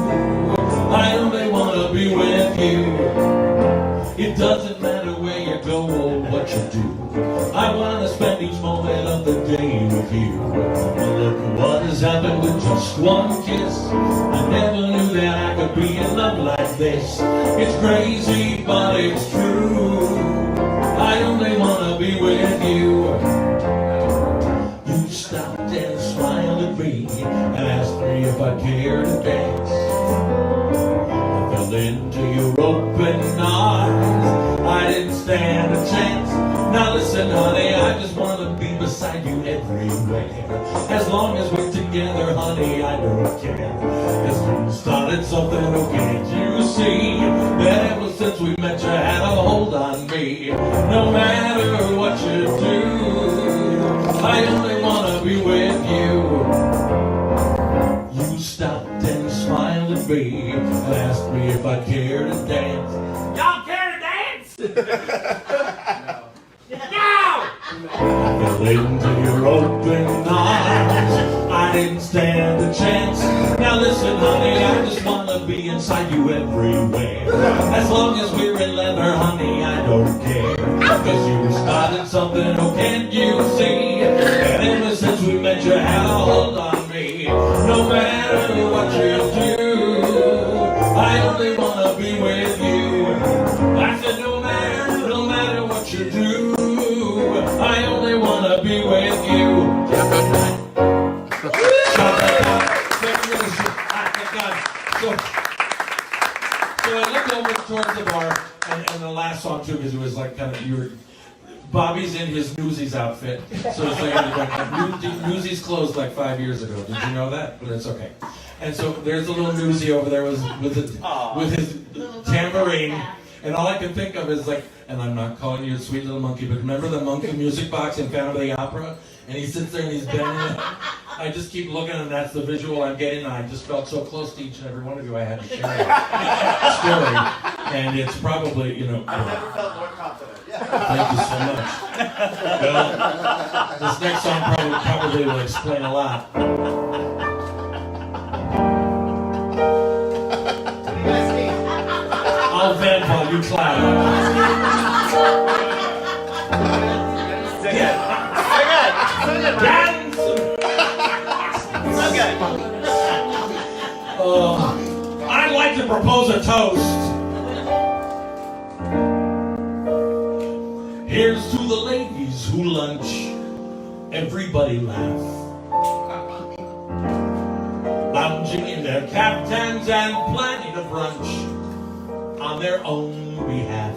I only want to be with you. It doesn't matter where you go or what you do. I want to spend each moment of the day with you. Well, look what has happened with just one kiss. I never knew that I could be in love like this. It's crazy, but it's true. I only want to be with you. You stopped and smiled at me and asked me if I cared to dance. Into your open arms, I didn't stand a chance. Now listen, honey, I just want to be beside you everywhere. As long as we're together, honey, I don't care. Cause you started something, oh can't you see? That ever since we met you had a hold on me. No matter what you do, I only want to be with you. You stopped and smiled at me and asked me if I care to dance. Y'all care to dance? I fell into your open arms. I didn't stand a chance. Now listen, honey, I just wanna be inside you everywhere. As long as we're in leather, honey, I don't care. Cause you started something, oh can't you see? And ever since we met you had a hold on me. No matter what you do, I only wanna be with you. I said no matter what you do, I only wanna be with you. So I looked over towards the bar, and the last song too, because it was like kind of Bobby's in his Newsies outfit, so it's like Newsies closed like 5 years ago. Did you know that? But it's okay. And so there's a little Newsie over there with his tambourine. And all I can think of is like, and I'm not calling you a sweet little monkey, but remember the monkey music box in Phantom of the Opera? And he sits there and he's bending. I just keep looking and that's the visual I'm getting. And I just felt so close to each and every one of you. I had to share a story. And it's probably, I've never felt more confident. Thank you so much. Well, this next song probably will explain a lot. I'll vent while you clap. Dance! I'd like to propose a toast. Here's to the ladies who lunch. Everybody laugh. Lounging in their caftans and planning a brunch on their own behalf.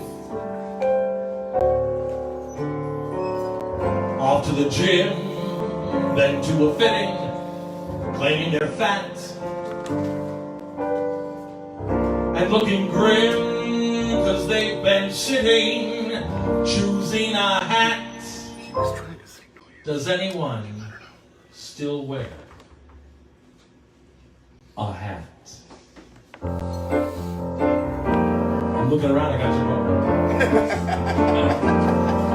Off to the gym, then to a fitting, claiming they're fat and looking grim, cause they've been sitting, choosing a hat. Does anyone still wear a hat? I'm looking around, I got your vote.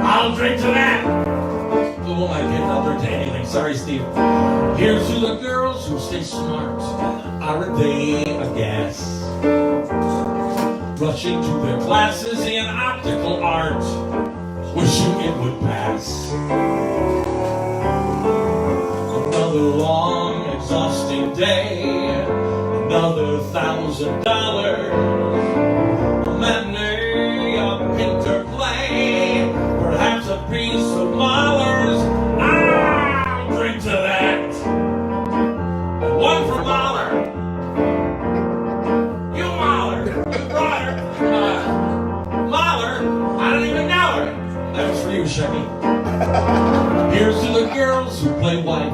I'll drink to that. Oh my kid, I'll drink to anything. Sorry, Steve. Here's to the girls who stay smart. Aren't they a gas? Rushing to their classes in optical art, wishing it would pass. Another long, exhausting day. Another $1,000. A matinee, a painter play. Perhaps a piece of Mahler's. I'll drink to that. And one for Mahler. check it. Here's to the girls who play wife.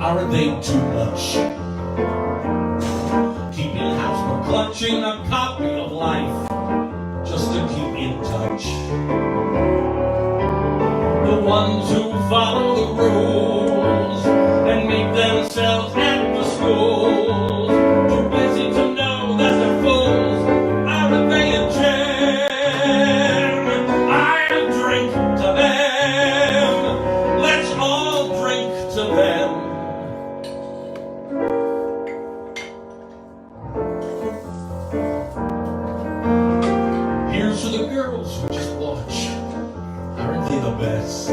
Aren't they too much? Keeping house but clutching a copy of life just to keep in touch. The ones who follow the rules and make themselves at the schools too busy to know that they're fools. Aren't they a gem? I'll drink to them. Let's all drink to them. Here's to the girls who just watch. Aren't they the best?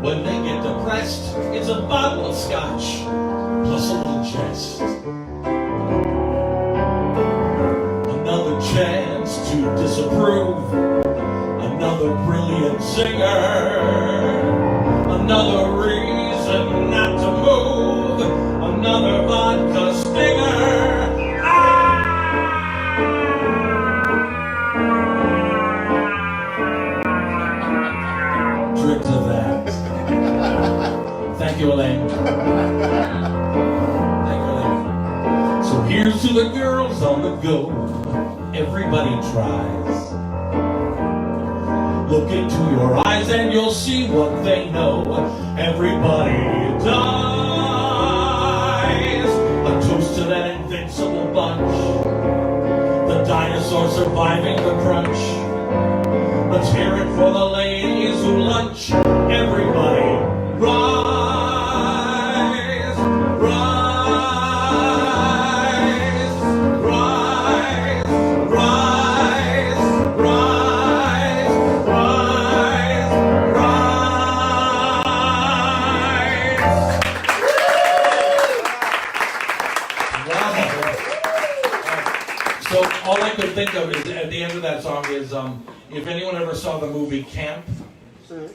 When they get depressed, it's a bottle of scotch plus a little jest. Another chance to disapprove. Another brilliant singer. Another reason not to move. Another vodka stinger. Drink to that. Thank you, Elaine. Thank you, Elaine. So here's to the girls on the go. Everybody tries. Look into your eyes and you'll see what they know. Everybody dies. A toast to that invincible bunch. The dinosaur surviving the crunch. Let's hear it for the ladies who lunch. Everybody rise, rise, rise, rise, rise, rise, rise. So all I could think of is at the end of that song is if anyone ever saw the movie Camp,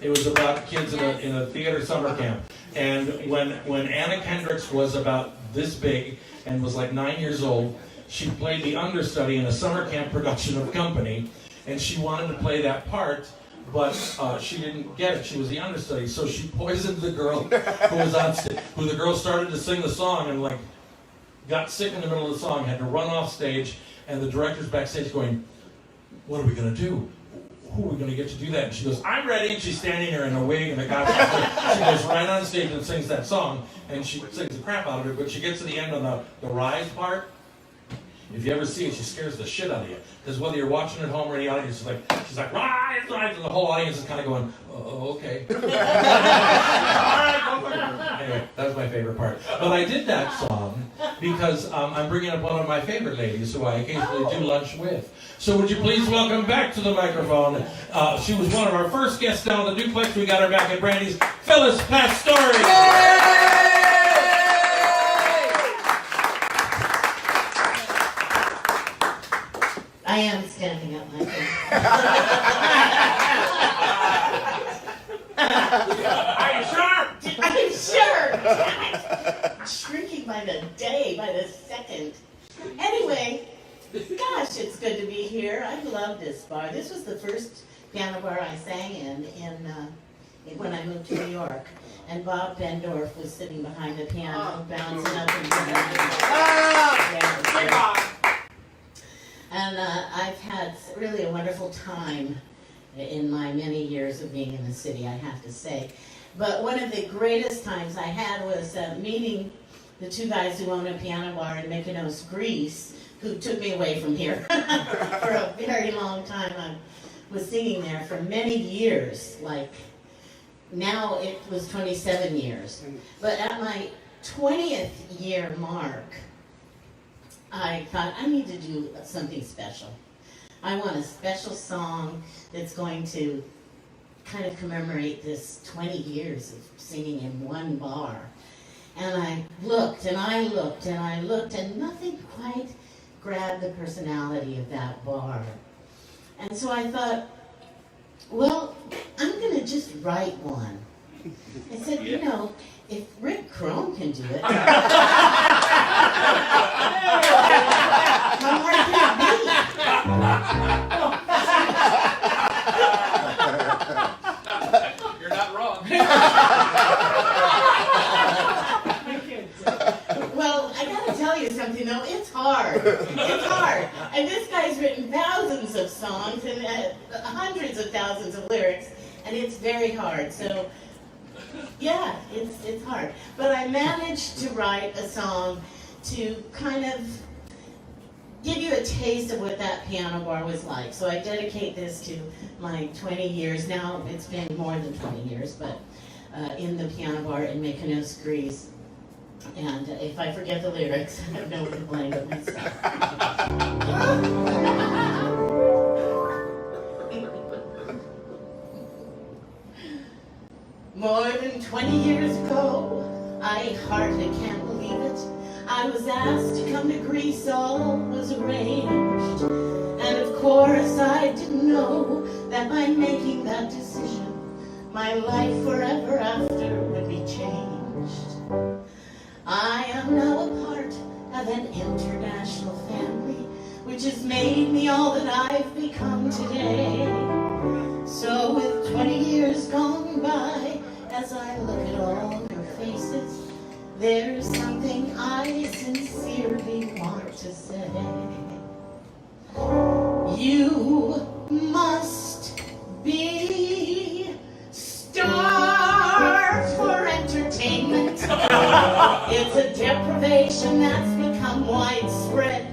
it was about kids in a theater summer camp. And when Anna Kendricks was about this big and was like 9 years old, she played the understudy in a summer camp production of Company, and she wanted to play that part, but she didn't get it. She was the understudy, so she poisoned the girl who was on stage. Who the girl started to sing the song and like got sick in the middle of the song, had to run off stage, and the director's backstage going, "What are we gonna do? Who are we going to get to do that?" And she goes, "I'm ready." And she's standing there in a wig and a costume. She goes right on stage and sings that song, and she sings the crap out of it. But she gets to the end on the rise part. If you ever see it, she scares the shit out of you. Because whether you're watching at home or the audience, she's like, rise, rise, and the whole audience is kind of going, "Oh, okay." Anyway, that was my favorite part. But I did that song because I'm bringing up one of my favorite ladies who I occasionally do lunch with. So would you please welcome back to the microphone. She was one of our first guests down at the duplex. We got her back at Brandy's, Phyllis Pastore. I am standing up, my friend. Are you sure? I'm sure. Damn it. I'm shrinking by the day, by the second. Anyway, gosh, it's good to be here. I love this bar. This was the first piano bar I sang in when I moved to New York. And Bob Bendorf was sitting behind the piano, bouncing up and down. And I've had really a wonderful time in my many years of being in the city, I have to say. But one of the greatest times I had was meeting the two guys who own a piano bar in Mykonos, Greece, who took me away from here for a very long time. I was singing there for many years, like now it was 27 years. But at my 20th year mark, I thought I need to do something special. I want a special song that's going to kind of commemorate this 20 years of singing in one bar. And I looked and I looked and I looked and nothing quite grabbed the personality of that bar. And so I thought, well, I'm going to just write one. I said, you know, if Rick Crone can do it, how hard can it be? tell you something though, it's hard. It's hard. And this guy's written thousands of songs and hundreds of thousands of lyrics, and it's very hard. So, yeah, it's hard. But I managed to write a song to kind of give you a taste of what that piano bar was like. So I dedicate this to my 20 years. Now it's been more than 20 years, but in the piano bar in Mykonos, Greece. And if I forget the lyrics, I have no one to blame but myself. More than 20 years ago, I hardly can't believe it, I was asked to come to Greece, all was arranged. And of course I didn't know that by making that decision, my life forever after would be changed. I am now a part of an international family, which has made me all that I've become today. So with 20 years gone by, as I look at all your faces, there's something I sincerely want to say. You must be starved for entertainment. It's a deprivation that's become widespread.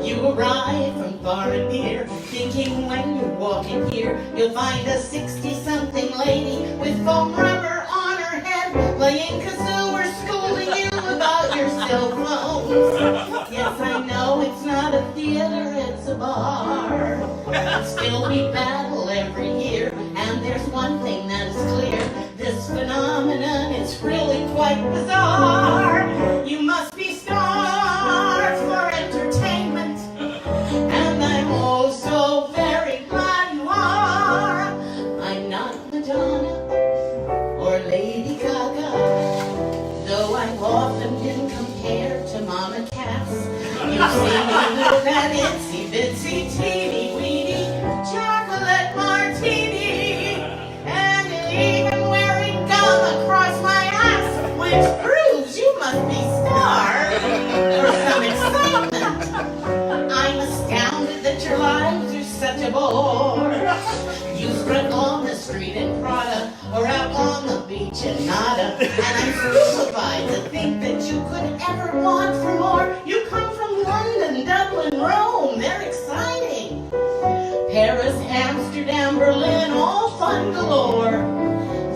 You arrive from bar and beer, thinking when you walk in here, you'll find a 60-something lady with foam rubber on her head, playing kazoo or scolding you about your cell phones. Yes, I know it's not a theater, it's a bar. But still we battle every year, and there's one thing that is clear. This phenomenon is really quite bizarre. You must be starved for entertainment, and I'm oh so very glad you are. I'm not Madonna or Lady Gaga, though I've often been compared to Mama Cass. You see me with that itsy bitsy teeny weeny chocolate martini, and even wearing gum across my ass, which proves you must be starved for some excitement. I'm astounded that your lives are such a bore. You strut on the street in Prada or out on the beach in Nada, and I'm stupefied to think that you could ever want for more. You come from London, Dublin, Rome, they're exciting. Paris, Amsterdam, Berlin, all fun galore.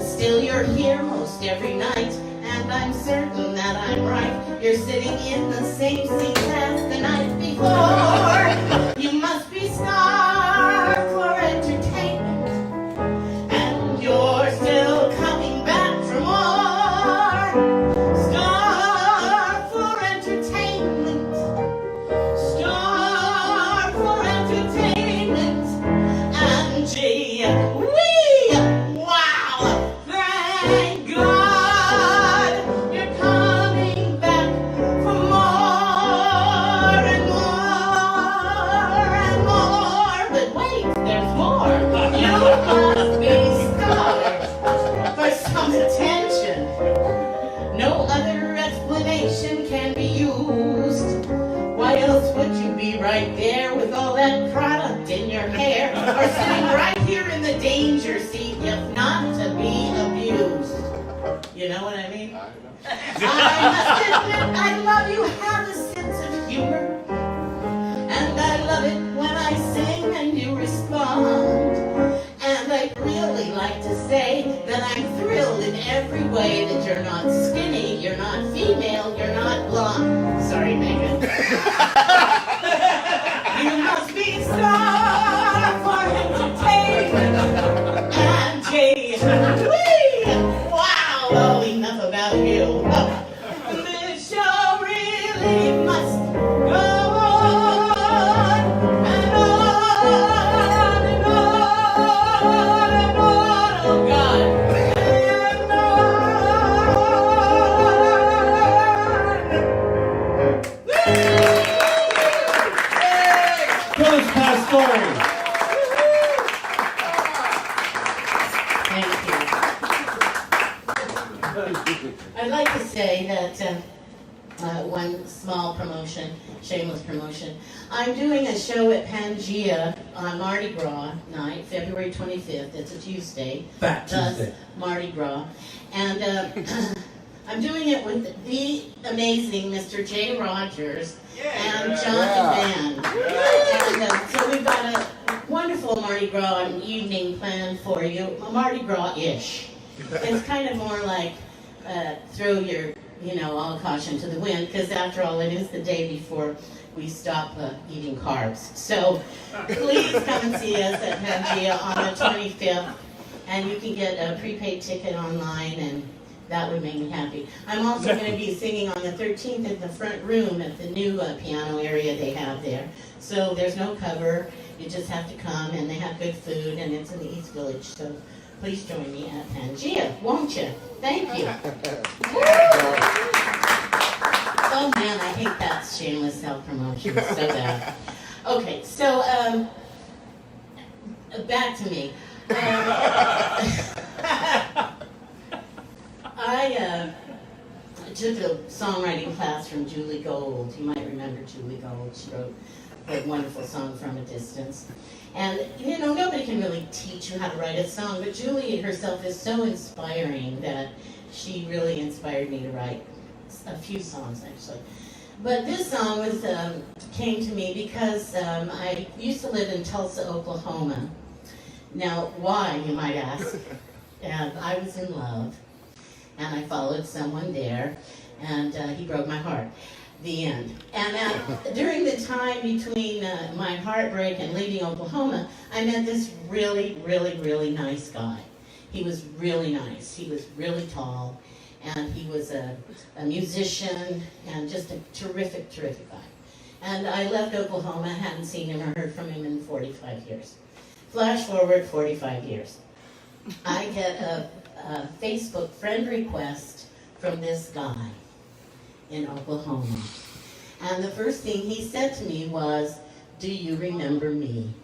Still you're here most every night, and I'm certain that I'm right. You're sitting in the same seat as the night before. You must be starved for entertainment, and you're still coming back for more. Starved for entertainment, starved for entertainment, and gee wee, wow, thank God you're coming back for more and more and more. But wait, there's more. You must be starved for some attention. No other explanation can be used. Why else would you be right there with all that product in your hair, or sitting right here in the danger seat if not to be abused? You know what I mean? I must admit, I love you have a sense of humor, and I love it when I sing and you respond. And I'd really like to say that I'm thrilled in every way that you're not skinny, you're not female, you're not blonde. Sorry, Megan. You must be starved for entertainment, and gee wee, wow, oh, enough about you. This show really must go on and on and on and on, oh God, and on. small promotion, shameless promotion. I'm doing a show at Pangea on Mardi Gras night, February 25th. It's a Tuesday. Fat thus Tuesday. Mardi Gras. And I'm doing it with the amazing Mr. Jay Rogers and Jonathan Band. And so we've got a wonderful Mardi Gras evening planned for you, Mardi Gras-ish. It's kind of more like throw your, all caution to the wind, because after all, it is the day before we stop eating carbs. So please come and see us at Pangea on the 25th, and you can get a prepaid ticket online, and that would make me happy. I'm also going to be singing on the 13th in the front room at the new piano area they have there. So there's no cover. You just have to come, and they have good food, and it's in the East Village. So please join me at Pangea, won't you? Thank you. Oh man, I hate that shameless self-promotion. It's so bad. Okay, so back to me. I took a songwriting class from Julie Gold. You might remember Julie Gold. She wrote a wonderful song, From a Distance. And, nobody can really teach you how to write a song, but Julie herself is so inspiring that she really inspired me to write a few songs, actually. But this song came to me because I used to live in Tulsa, Oklahoma. Now, why, you might ask? And I was in love, and I followed someone there, and he broke my heart. The end. And during the time between my heartbreak and leaving Oklahoma, I met this really, really, really nice guy. He was really nice. He was really tall, and he was a musician, and just a terrific, terrific guy. And I left Oklahoma, hadn't seen him or heard from him in 45 years. Flash forward 45 years. I get a Facebook friend request from this guy in Oklahoma. And the first thing he said to me was, "Do you remember me?"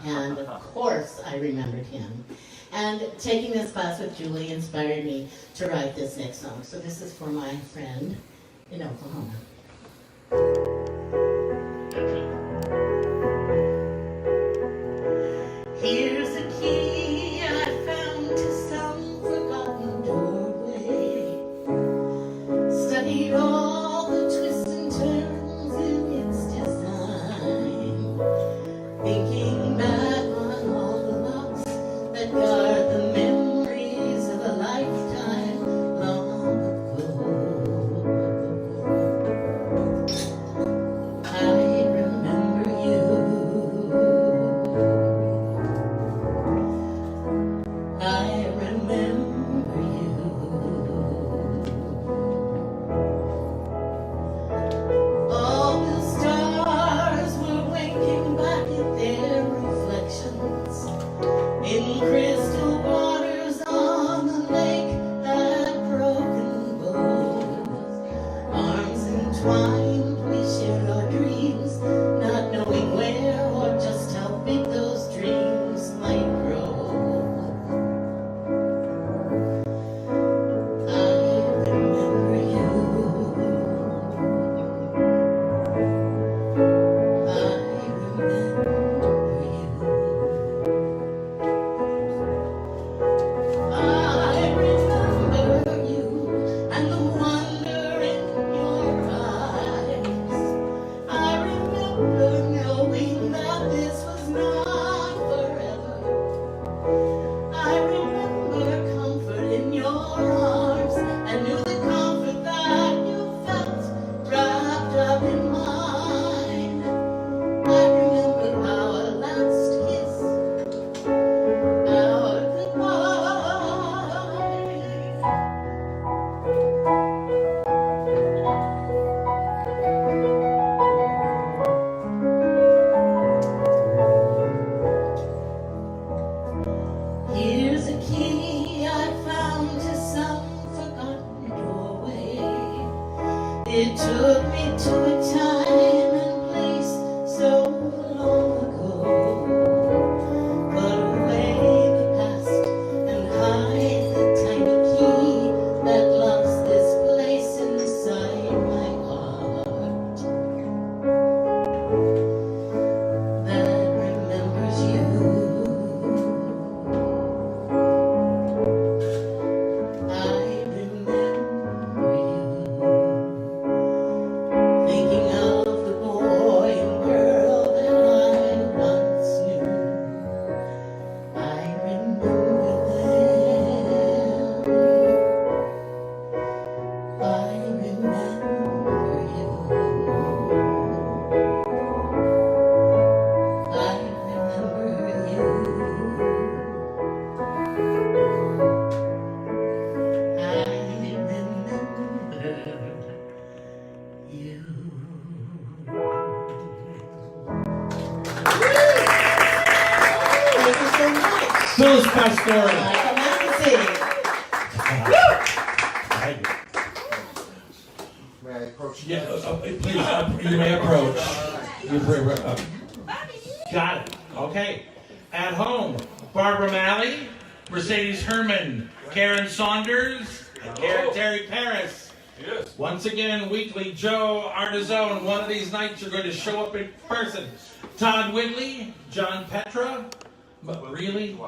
And of course I remembered him. And taking this class with Julie inspired me to write this next song. So this is for my friend in Oklahoma. Here's a key I found to some forgotten doorway. Studied all the twists and turns in its design. Thinking back on all the locks that guard the memories of a lifetime long ago. I remember you. I remember you. All the stars were winking back at their reflections in crystal waters on the lake that broken bows. Arms entwined, we shared our dreams, not knowing where or just how big those dreams might grow. I remember you. I remember you. I remember you and the wonder in your eyes. I remember knowing that this was not forever. I remember comfort in your arms and knew the comfort that you felt wrapped up in mine. I remember our last kiss, our goodbye. Pastore. Come out to see. Thank you. May I approach? Yeah, please, you may approach. Got it. Okay. At home, Barbara Malley, Mercedes Herman, Karen Saunders, and Terry Paris. Yes. Once again, weekly, Joe Artizone. One of these nights you're going to show up in person. Todd Whitley, John Petra. But really?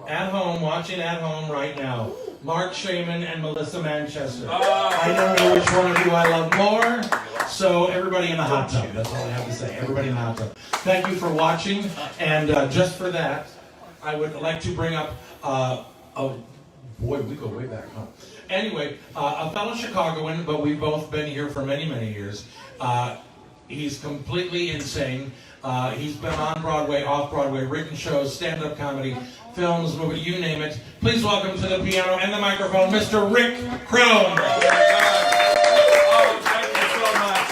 At home, watching at home right now. Mark Shaman and Melissa Manchester. I don't know which one of you I love more. So everybody in the hot tub. That's all I have to say. Everybody in the hot tub. Thank you for watching. And just for that, I would like to bring up boy, we go way back, huh? Anyway, a fellow Chicagoan, but we've both been here for many, many years. He's completely insane. He's been on Broadway, off Broadway, written shows, stand-up comedy, films, movies, you name it. Please welcome to the piano and the microphone, Mr. Rick Crone. Oh, thank you so much.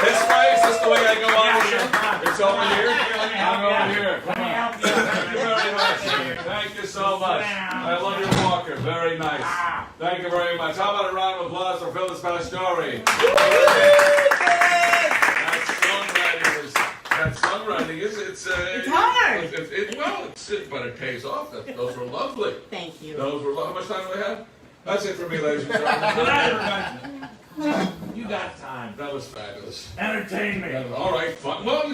This way, is this the way I go over here? It's over here? I'm over here. Come on. Thank you very much. Thank you so much. I love your walker. Very nice. Thank you very much. How about a round of applause for Phyllis Pastore? That songwriting it's hard. But it pays off. Those were lovely. Thank you. Those were how much time do we have? That's it for me, ladies and gentlemen. You got time. That was fabulous. Entertain me. All right, fun. Well,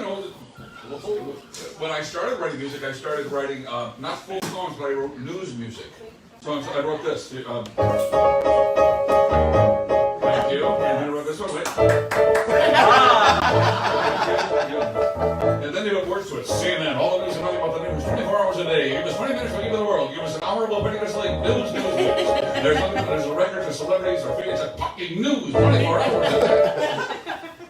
when I started writing music, I started writing not full songs, but I wrote news music. So I wrote this. Thank you. And I wrote this one. Wait. And then they put words to it. CNN, all the news and nothing about the news. 24 hours a day. Give us 20 minutes to give the world. Give us an hour about 20 minutes late. News. There's a record, there's celebrities, it's a fucking news. 24 hours a day.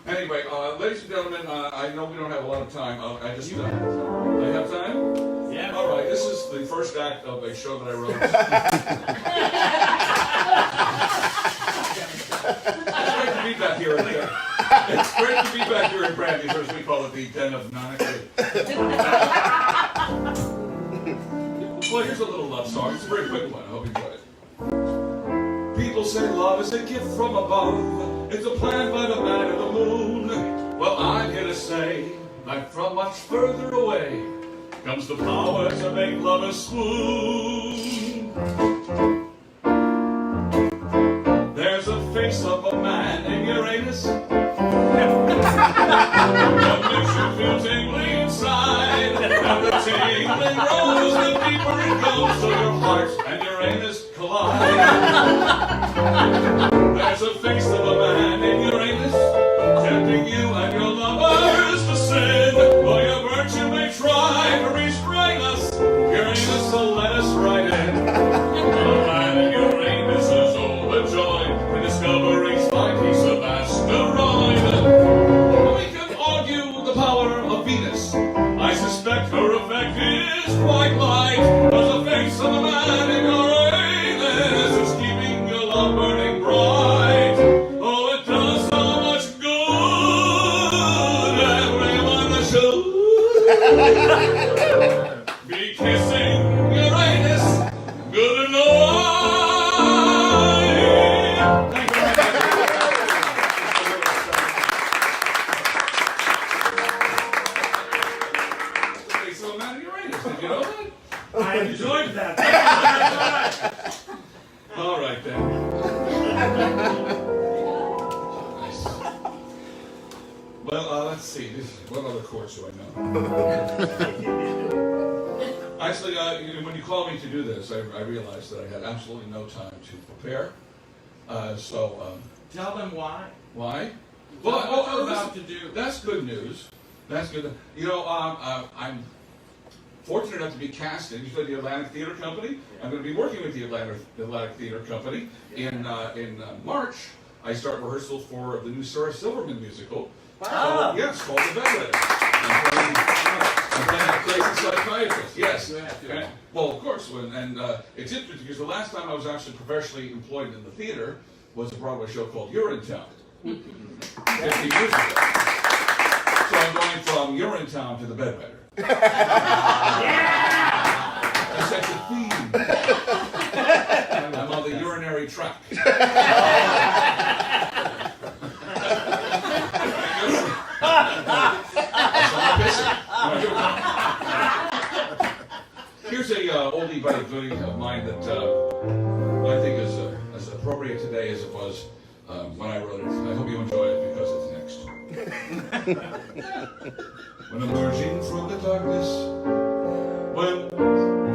Anyway, ladies and gentlemen, I know we don't have a lot of time. I have time? Yeah. All right, this is the first act of a show that I wrote. It's great to be back here. It's great to be back here in Brandy, or as we call it, the Den of Nonacity. Well, here's a little love song. It's a very quick one. I hope you enjoy it. People say love is a gift from above. It's a plan by the man in the moon. Well, I'm here to say that from much further away comes the power to make lovers swoon. There's a face of a man in Uranus that makes you feel tingly inside. And the tingling grows, the deeper it goes, so your heart and Uranus collide. There's a face of a man in Uranus tempting you and your lovers to sin. For your virtue may try to restrain us. Uranus will let us right in. The man in Uranus is overjoyed in discovering my piece of asteroid. We can argue the power of Venus. I suspect her effect is quite light. There's a face of a man in Uranus is keeping your love burning bright. Oh, it does so much good. Everyone should be kissing Uranus good night. So man in Uranus, did you know that? I enjoyed that. All right then. Nice. Well, let's see. What other chords do I know? Actually, when you called me to do this, I realized that I had absolutely no time to prepare. Tell them why. Why? What you're listen, about to do. That's good news. That's good. I'm fortunate enough to be casted for the Atlantic Theater Company. I'm going to be working with the Atlantic Theater Company in March. I start rehearsals for the new Sarah Silverman musical. Wow. Yes, called The Bedwetter. I'm playing a crazy psychiatrist. Yes. And, well, of course. It's interesting because the last time I was actually professionally employed in the theater was a Broadway show called Urinetown. 50 years ago. So I'm going from Urinetown to The Bedwetter. That's such a theme. I'm on the urinary tract. Here's a oldie but a goodie of mine that I think is as appropriate today as it was when I wrote it. I hope you enjoy it because it's next. When emerging from the darkness, when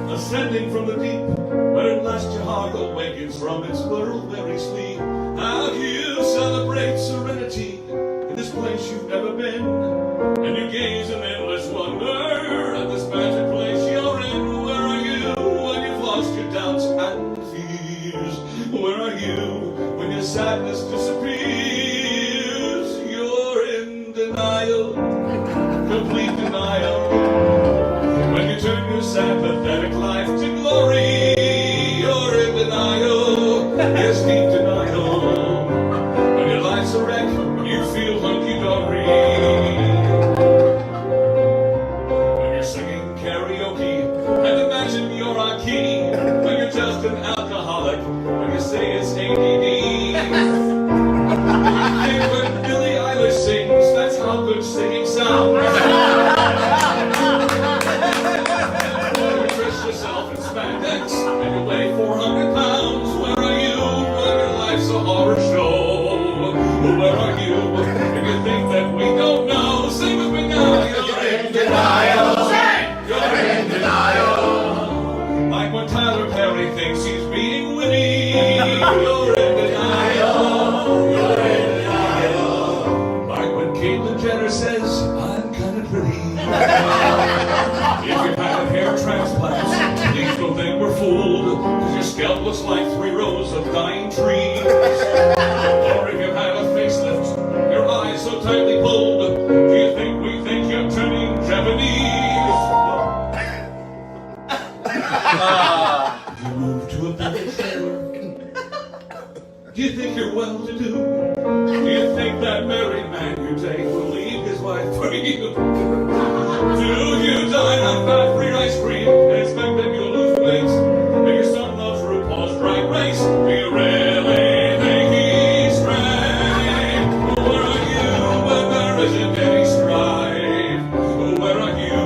ascending from the deep, when at last your heart awakens from its weary sleep, how you celebrate serenity in this place you've never been, and you gaze in endless wonder at this magic place you're in. Where are you when you've lost your doubts and fears? Where are you when your sadness disappears? You're in denial, complete denial. When you turn your sad, pathetic life to glory, you're in denial, yes, deep denial. When your life's a wreck, you feel hunky-dory. When you're singing karaoke and imagine you're on key, when you're just an alcoholic, when you say it's ADD. When Billie Eilish sings, that's how good singing sounds. Yourself in spandex and you weigh 400 pounds. Where are you when your life's a horror show? Where are you if you think that we don't know? Sing with me now. You're in denial. You're in denial. Like when Tyler Perry thinks he's being witty. You're in denial. You're in denial. Like when Caitlyn Jenner says, I'm kind of pretty. If you've had hair transplants, please don't think we're fooled, cause your scalp looks like 3 rows of dying trees. Or if you've had a facelift, your eyes so tightly pulled, do you think we think you're turning Japanese? You move to a village trailer. Do you think you're well-to-do? Do you think that married man you take will leave his wife for you? Do you dine on fat-free ice cream and expect that you'll lose weight? If your son loves RuPaul's Drag Race, do you really think he's straight? Where are you when there isn't any strife? Where are you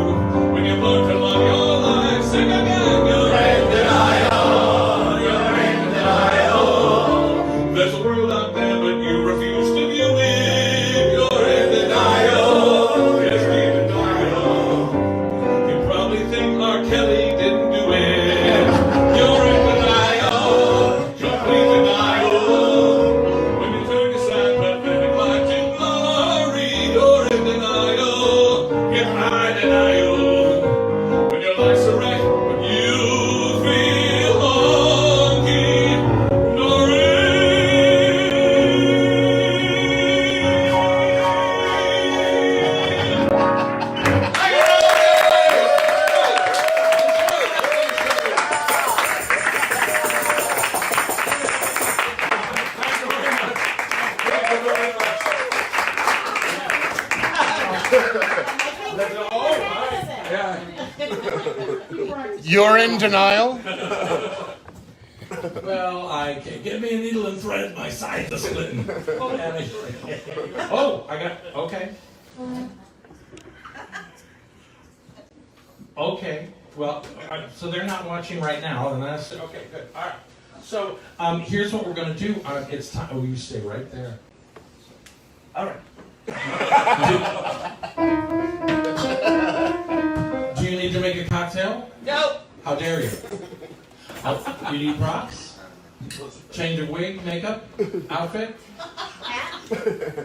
when you've learned to love your life? Sing again, you're in denial. You're in denial. There's a world out there, but you refuse to view it. You're in denial. Yes, deep denial. You probably think R. Kelly didn't do it. You're in denial. Complete denial. When you turn your sad, pathetic life to glory, you're in denial. Get high denial. When your life's a wreck, but you feel hunky-dory. You're in denial? Well, I can't. Give me a needle and thread. My sides are splitting. Oh, I got. Okay. Okay. Well, so they're not watching right now, and that's okay. Good. All right. So here's what we're going to do. It's time. Oh, you stay right there. All right. Do you need to make a cocktail? No. How dare you? You need props? Change of wig, makeup, outfit?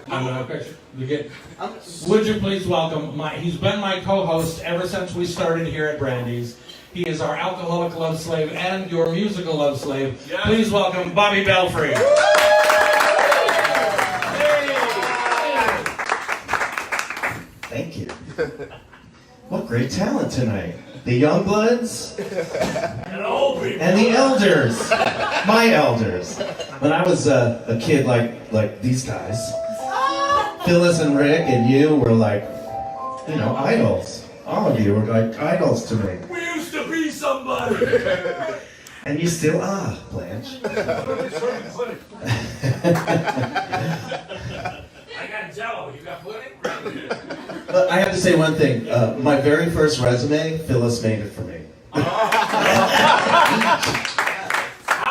I'm gonna picture. You get. Would you please welcome he's been my co-host ever since we started here at Brandy's. He is our alcoholic love slave and your musical love slave. Yes. Please welcome Bobby Belfry. Thank you. What great talent tonight. The Youngbloods and the elders. My elders. When I was a kid like these guys, Phyllis and Rick and you were like, idols. All of you were like idols to me. We used to be somebody. And you still are, Blanche. I got Jello. You got pudding? But I have to say one thing. My very first resume, Phyllis made it for me. How'd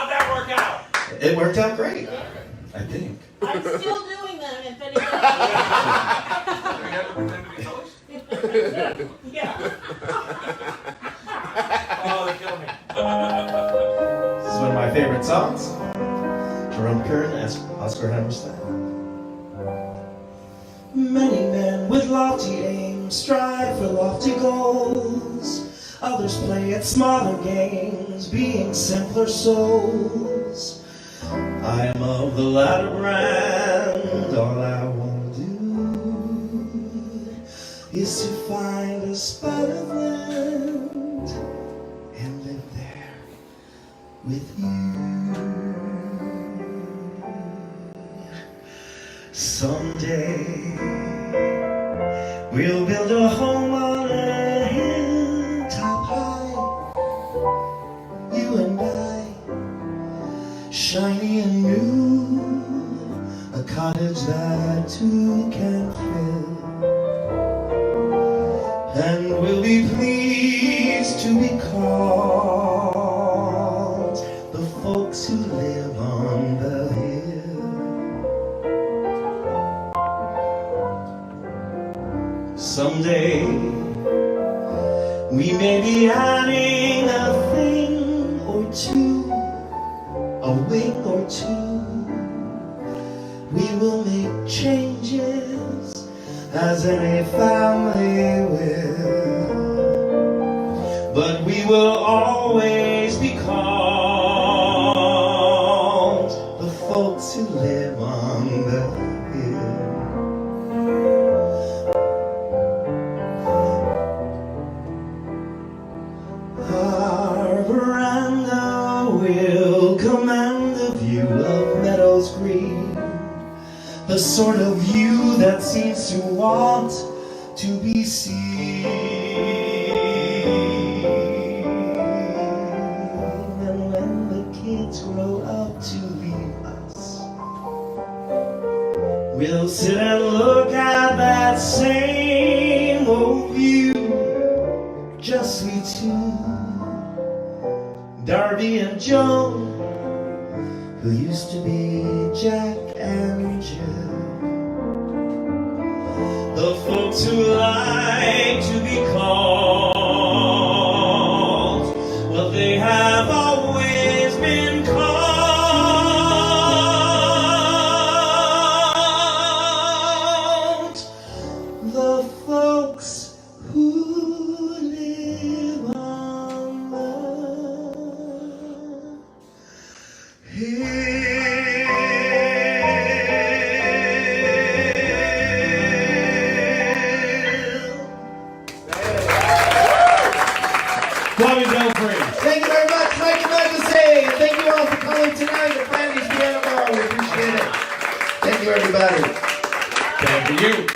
that work out? It worked out great, I think. I'm still doing them if anybody. Yeah. Oh, they kill me. This is one of my favorite songs. Jerome Kern, Oscar Hammerstein. Many men with lofty aims strive for lofty goals. Others play at smaller games, being simpler souls. I am of the latter brand. All I want to do is to find a spot of land and live there with you. Someday we'll build a home on a hilltop high, you and I, shiny and new, a cottage that two can fill, and we'll be pleased to be called the folks who live on the hill. Someday we may be adding a thing or two, a wing or two. We will make changes as any family will, but we will always be called the folks who live on the hill. Our veranda will command a view of meadows green, the sort of view that seems to want to be seen. And when the kids grow up to leave us, we'll sit and look at that same old view, just we two, Darby and Joan, who used to be Jack and Jill, the folks who like to be called what they have always been called, the folks who live on the hill. Bobby Belfry. Thank you very much, Mike and Legacy. And thank you all for coming tonight at Brandy's Piano Bar. We appreciate it. Thank you, everybody. Thank you.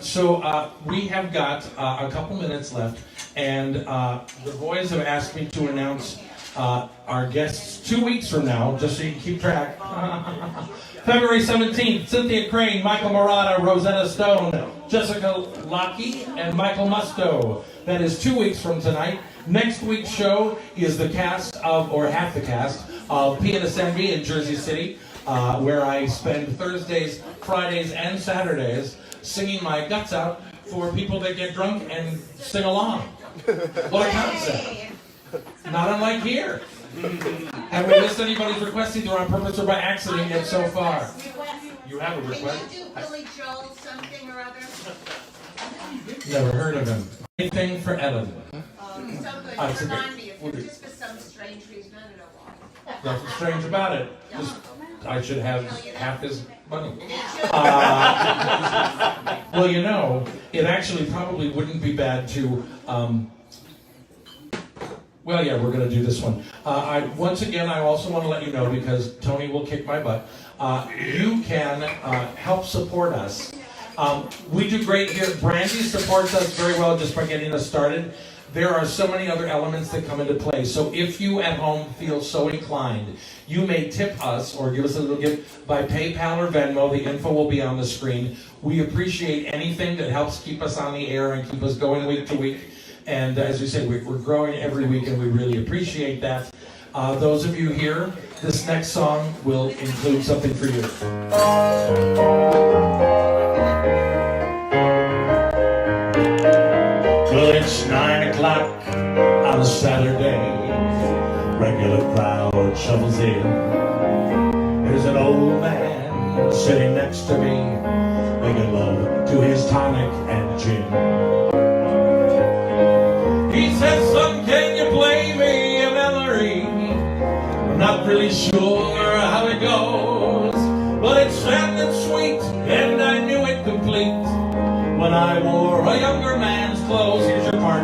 So we have got a couple minutes left, and the boys have asked me to announce our guests 2 weeks from now, just so you can keep track. February 17th, Cynthia Crane, Michael Murata, Rosetta Stone, Jessica Lockey, and Michael Musto. That is 2 weeks from tonight. Next week's show is the cast of, or half the cast, of PNSNB in Jersey City, where I spend Thursdays, Fridays, and Saturdays singing my guts out for people that get drunk and sing along. What a concept. Not unlike here. Have we missed anybody's request either on purpose or by accident yet so far? You have a request? Can you do Billy Joel something or other? Never heard of him. Anything for Ellen. So good. It's a Remind bit- me, if you're just for some strange reason, I don't know why. Nothing strange about it. Just, I should have half his money. Well, you know, it actually probably wouldn't be bad to, well, yeah, we're going to do this one. Once again, I also want to let you know, because Tony will kick my butt, you can help support us We do great here. Brandy supports us very well just by getting us started. There are so many other elements that come into play. So if you at home feel so inclined, you may tip us or give us a little gift by PayPal or Venmo. The info will be on the screen. We appreciate anything that helps keep us on the air and keep us going week to week. And as we said, we're growing every week, and we really appreciate that. Those of you here, this next song will include something for you. Well, it's 9 o'clock on a Saturday. Regular crowd shovels in. There's an old man sitting next to me, making love to his tonic and gin. He says, son, can you play me a melody? I'm not really sure how it goes, but it sounded sweet and I knew it complete when I wore a younger man's clothes. Here's your part.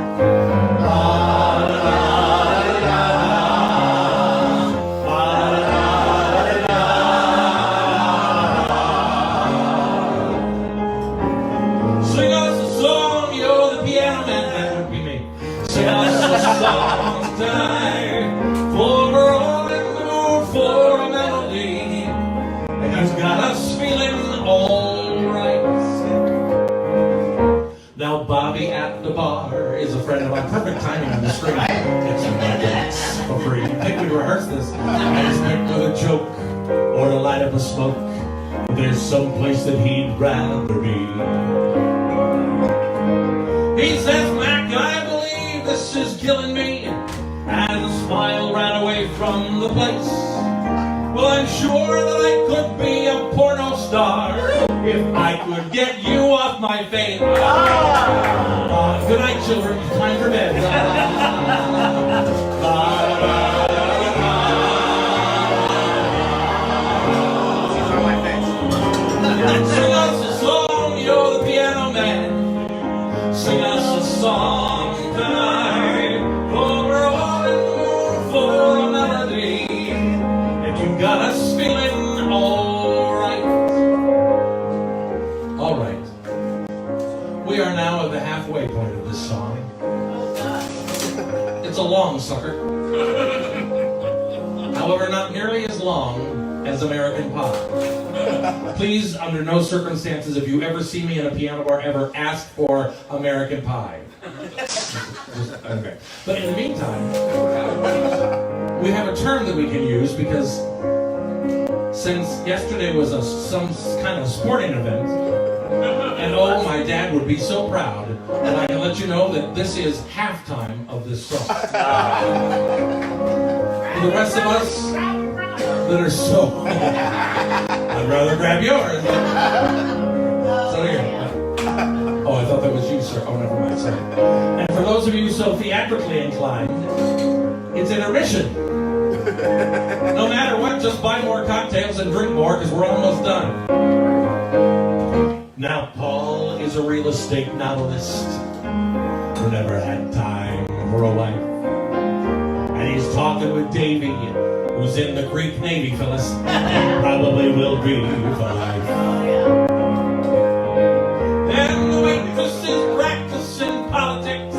Sing us a song, you're the piano man. That would be me. Sing us a song tonight, for we're all in the mood for a melody, and you've got us feeling all right. Now Bobby at the bar is a friend of mine. Perfect timing on the screen. Get some drinks for free. I think we rehearsed this. I just picked with a joke or to light up a smoke. There's some place that he'd rather be. He says, Mac, I believe this is killing me. And a smile ran away from the place. Well, I'm sure that I could be a porno star if I could get you off my face. Good night, children. It's time for bed. Sing us a song, you're the piano man. Sing us a song tonight, for we're all in the mood for a melody, and you got us feeling all right. All right. We are now at the halfway point of this song. It's a long sucker. However, not nearly as long as American Pie. Please, under no circumstances, if you ever see me in a piano bar, ever ask for American Pie. Okay. But in the meantime, we have a term that we can use because since yesterday was some kind of sporting event, and oh, my dad would be so proud, and I can let you know that this is halftime of this song. For the rest of us that are so... I'd rather grab yours. So here. Oh, I thought that was you, sir. Oh, never mind, sorry. And for those of you so theatrically inclined, it's intermission. No matter what, just buy more cocktails and drink more, because we're almost done. Now, Paul is a real estate novelist who never had time for a wife. And he's talking with Davy, who's in the Greek Navy, Phyllis, and probably will be for life. And the waitress is practicing politics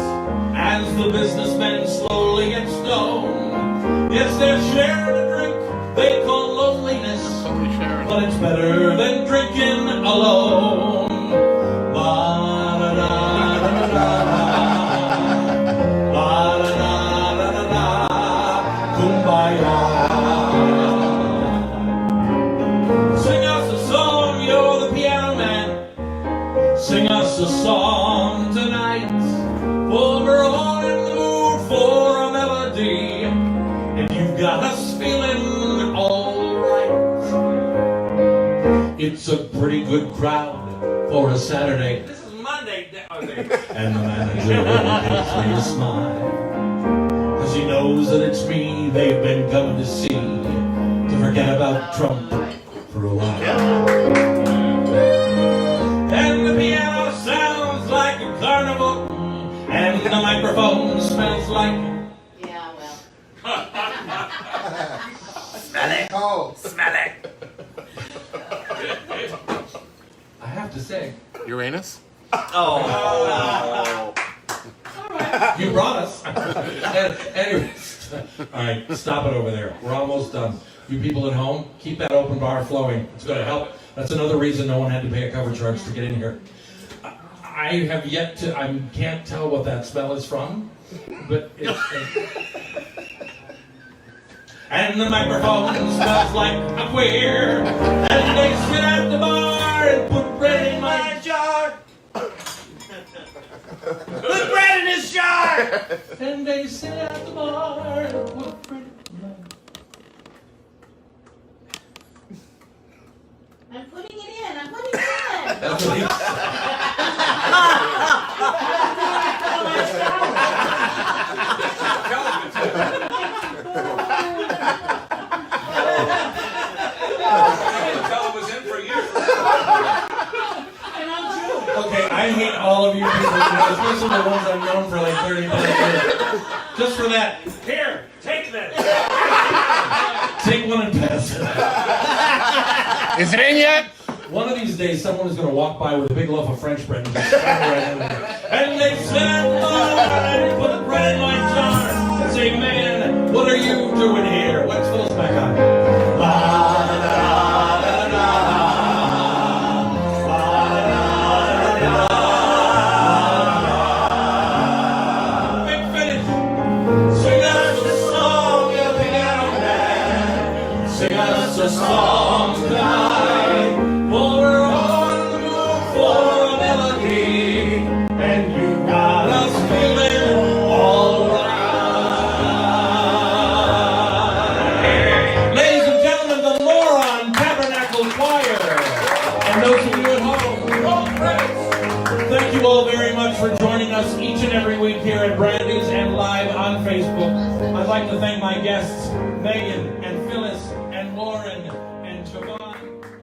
as the businessmen slowly get stoned. Yes, they're sharing a drink they call loneliness, but it's better than drinking alone. Kumbaya. Sing us a song, you're the piano man. Sing us a song tonight, for we're all in the mood for a melody, and you've got us feeling all right. It's a pretty good crowd for a Saturday. This is Monday. And the manager gives me a smile, 'cause he knows that it's me they've been coming to see, to forget about Trump for a while. And the piano sounds like a carnival, and the microphone smells like... Yeah, well. Smell it! Oh! Smell it! I have have to say. Uranus? Oh. You brought us. Anyways, all right, stop it over there. We're almost done. You people at home, keep that open bar flowing. It's going to help. That's another reason no one had to pay a cover charge to get in here. I have yet to, I can't tell what that smell is from, but it's... And the microphone smells like a queer, and they sit at the bar and put bread in my jar. Put bread in his jar! And they sit at the bar and put bread in my jar. I'm putting it in. I'm putting it in. That's what he Okay, I hate all of you people, especially the ones I've known for like 35 years. Just for that. Here, take this. Take one and pass it. Is it in yet? One of these days, someone is going to walk by with a big loaf of French bread and just throw it right in there. And they said, and put the bread in my jar and say, man, what are you doing here? What's Phil's back on? A song tonight, for we're on the move for a melody, and you got us feeling all right. Ladies and gentlemen, the Moron Tabernacle Choir, and those of you at home, thank you all very much for joining us each and every week here at Brandy's and live on Facebook. I'd like to thank my guests, Megan and Phyllis and Lauren and Siobhan.